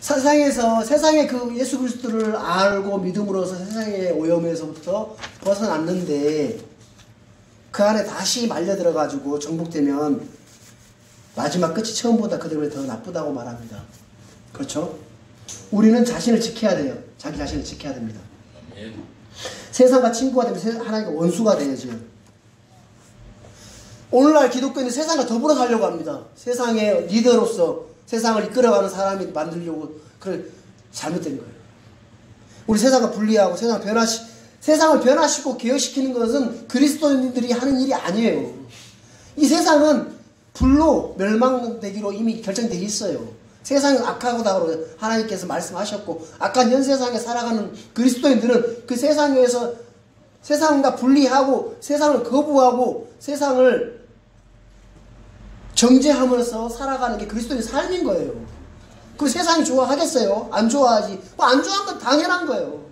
Speaker 1: 세상의 그 예수 그리스도를 알고 믿음으로써 세상의 오염에서부터 벗어났는데 그 안에 다시 말려 들어가지고 정복되면 마지막 끝이 처음보다 그들보다 더 나쁘다고 말합니다. 그렇죠? 우리는 자신을 지켜야 돼요. 자기 자신을 지켜야 됩니다. 세상과 친구가 되면 하나님과 원수가 되야죠. 오늘날 기독교인은 세상과 더불어 살려고 합니다. 세상의 리더로서 세상을 이끌어가는 사람이 만들려고 그걸 잘못된 거예요. 우리 세상과 분리하고 세상을 변화시키고 개혁시키는 것은 그리스도인들이 하는 일이 아니에요. 이 세상은 불로 멸망되기로 이미 결정되어 있어요. 세상은 악하고다고 하나님께서 말씀하셨고 악한 현 세상에 살아가는 그리스도인들은 그 세상에서 세상과 분리하고 세상을 거부하고 세상을 정죄하면서 살아가는 게 그리스도인의 삶인 거예요. 그 세상이 좋아하겠어요? 안 좋아하지. 안 좋아하는 건 당연한 거예요.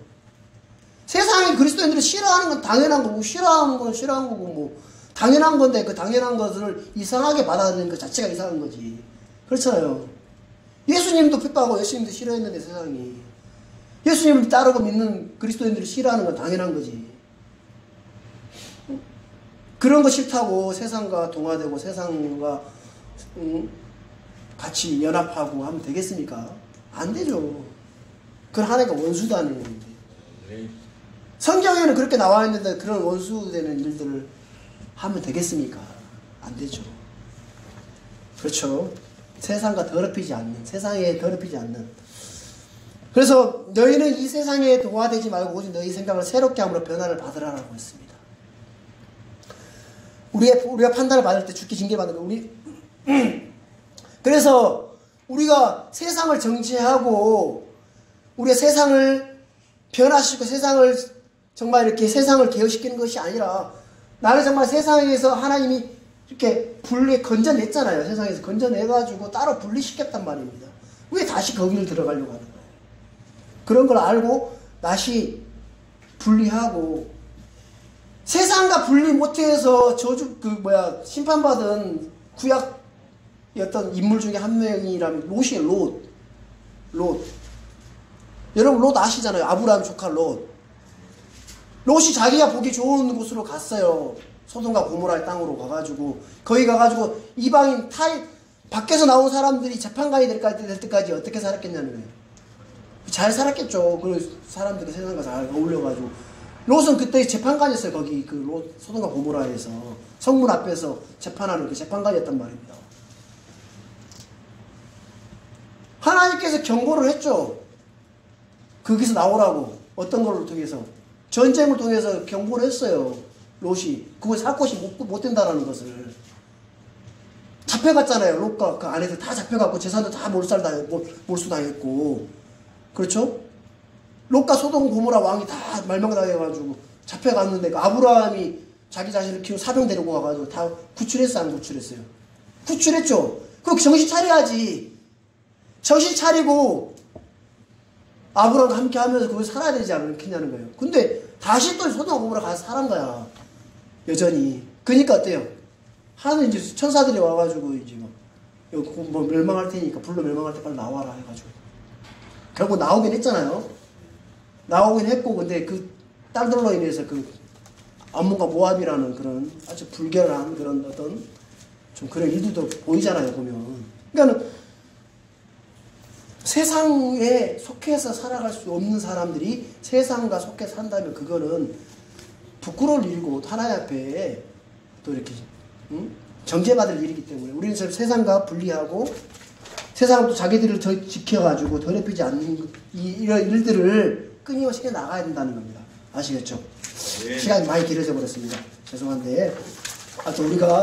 Speaker 1: 세상이 그리스도인들을 싫어하는 건 당연한 거고 싫어하는 건 싫어하는 거고 뭐 당연한 건데 그 당연한 것을 이상하게 받아들이는 것 자체가 이상한 거지. 그렇잖아요. 예수님도 핍박하고 예수님도 싫어했는데 세상이 예수님을 따르고 믿는 그리스도인들을 싫어하는 건 당연한 거지. 그런 거 싫다고 세상과 동화되고 세상과 같이 연합하고 하면 되겠습니까? 안 되죠. 그건 하나님과 원수도 아닌 건데. 성경에는 그렇게 나와 있는데 그런 원수되는 일들을 하면 되겠습니까? 안 되죠. 그렇죠. 세상과 더럽히지 않는, 세상에 더럽히지 않는. 그래서 너희는 이 세상에 동화되지 말고 오직 너희 생각을 새롭게 함으로 변화를 받으라라고 했습니다. 우리가 판단을 받을 때 죽게 징계받는 거, 그래서 우리가 세상을 정죄하고 우리가 세상을 변화시키고 세상을 정말 이렇게 세상을 개혁시키는 것이 아니라 나를 정말 세상에서 하나님이 이렇게 건져냈잖아요. 세상에서 건져내가지고 따로 분리시켰단 말입니다. 왜 다시 거기를 들어가려고 하는 거예요? 그런 걸 알고 다시 분리하고 세상과 분리 못해서 심판받은 구약의 어떤 인물 중에 한 명이라면 롯이에요. 롯. 여러분 롯 아시잖아요. 아브라함 조카 롯. 롯이 자기가 보기 좋은 곳으로 갔어요. 소돔과 고모라의 땅으로 가가지고 거기 가가지고 이방인 밖에서 나온 사람들이 재판관이 될 때까지 어떻게 살았겠냐는 거예요. 잘 살았겠죠. 그 사람들이 세상과 잘 어울려가지고 롯은 그때 재판관이었어요. 거기 그 롯 소돔과 고모라에서 성문 앞에서 재판하는 그 재판관이었단 말입니다. 하나님께서 경고를 했죠. 거기서 나오라고. 어떤 걸로 통해서 전쟁을 통해서 경고를 했어요. 롯이 그걸 살 곳이 못 된다라는 것을. 잡혀갔잖아요. 롯과 그 아내들 다 잡혀갔고 재산도 다 몰수당했고 그렇죠? 롯과 소돔 고모라 왕이 다 멸망당해가지고 잡혀갔는데 그 아브라함이 자기 자신을 키우는 사병 데리고 가가지고 다 구출했어요? 안 구출했어요? 구출했죠. 그럼 정신 차려야지. 정신 차리고 아브라함과 함께 하면서 그걸 살아야 되지 않겠냐는 거예요. 근데 다시 또 소돔 고모라 가서 살은 거야. 여전히. 그러니까 어때요? 하나님 이제 천사들이 와가지고 이제 막 여기 뭐 멸망할 테니까 불로 멸망할 때 빨리 나와라 해가지고 결국 나오긴 했잖아요. 나오긴 했고 근데 그 딸들로 인해서 그 암몬과 모압이라는 그런 아주 불결한 그런 어떤 좀 그런 일들도 보이잖아요 보면. 그러니까는 세상에 속해서 살아갈 수 없는 사람들이 세상과 속해 산다면 그거는 부끄러울 일이고 하나님 앞에 또 이렇게 정죄받을 일이기 때문에 우리는 세상과 분리하고 세상도 자기들을 더 지켜가지고 더럽히지 않는 이런 일들을 끊임없이 해 나가야 된다는 겁니다. 아시겠죠? 네. 시간이 많이 길어져 버렸습니다. 죄송한데 하여튼 우리가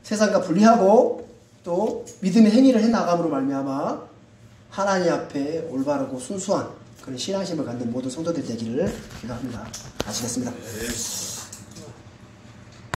Speaker 1: 세상과 분리하고 또 믿음의 행위를 해 나감으로 말미암아 하나님 앞에 올바르고 순수한 그런 신앙심을 갖는 모든 성도들 되기를 기도합니다. 아시겠습니다. 네.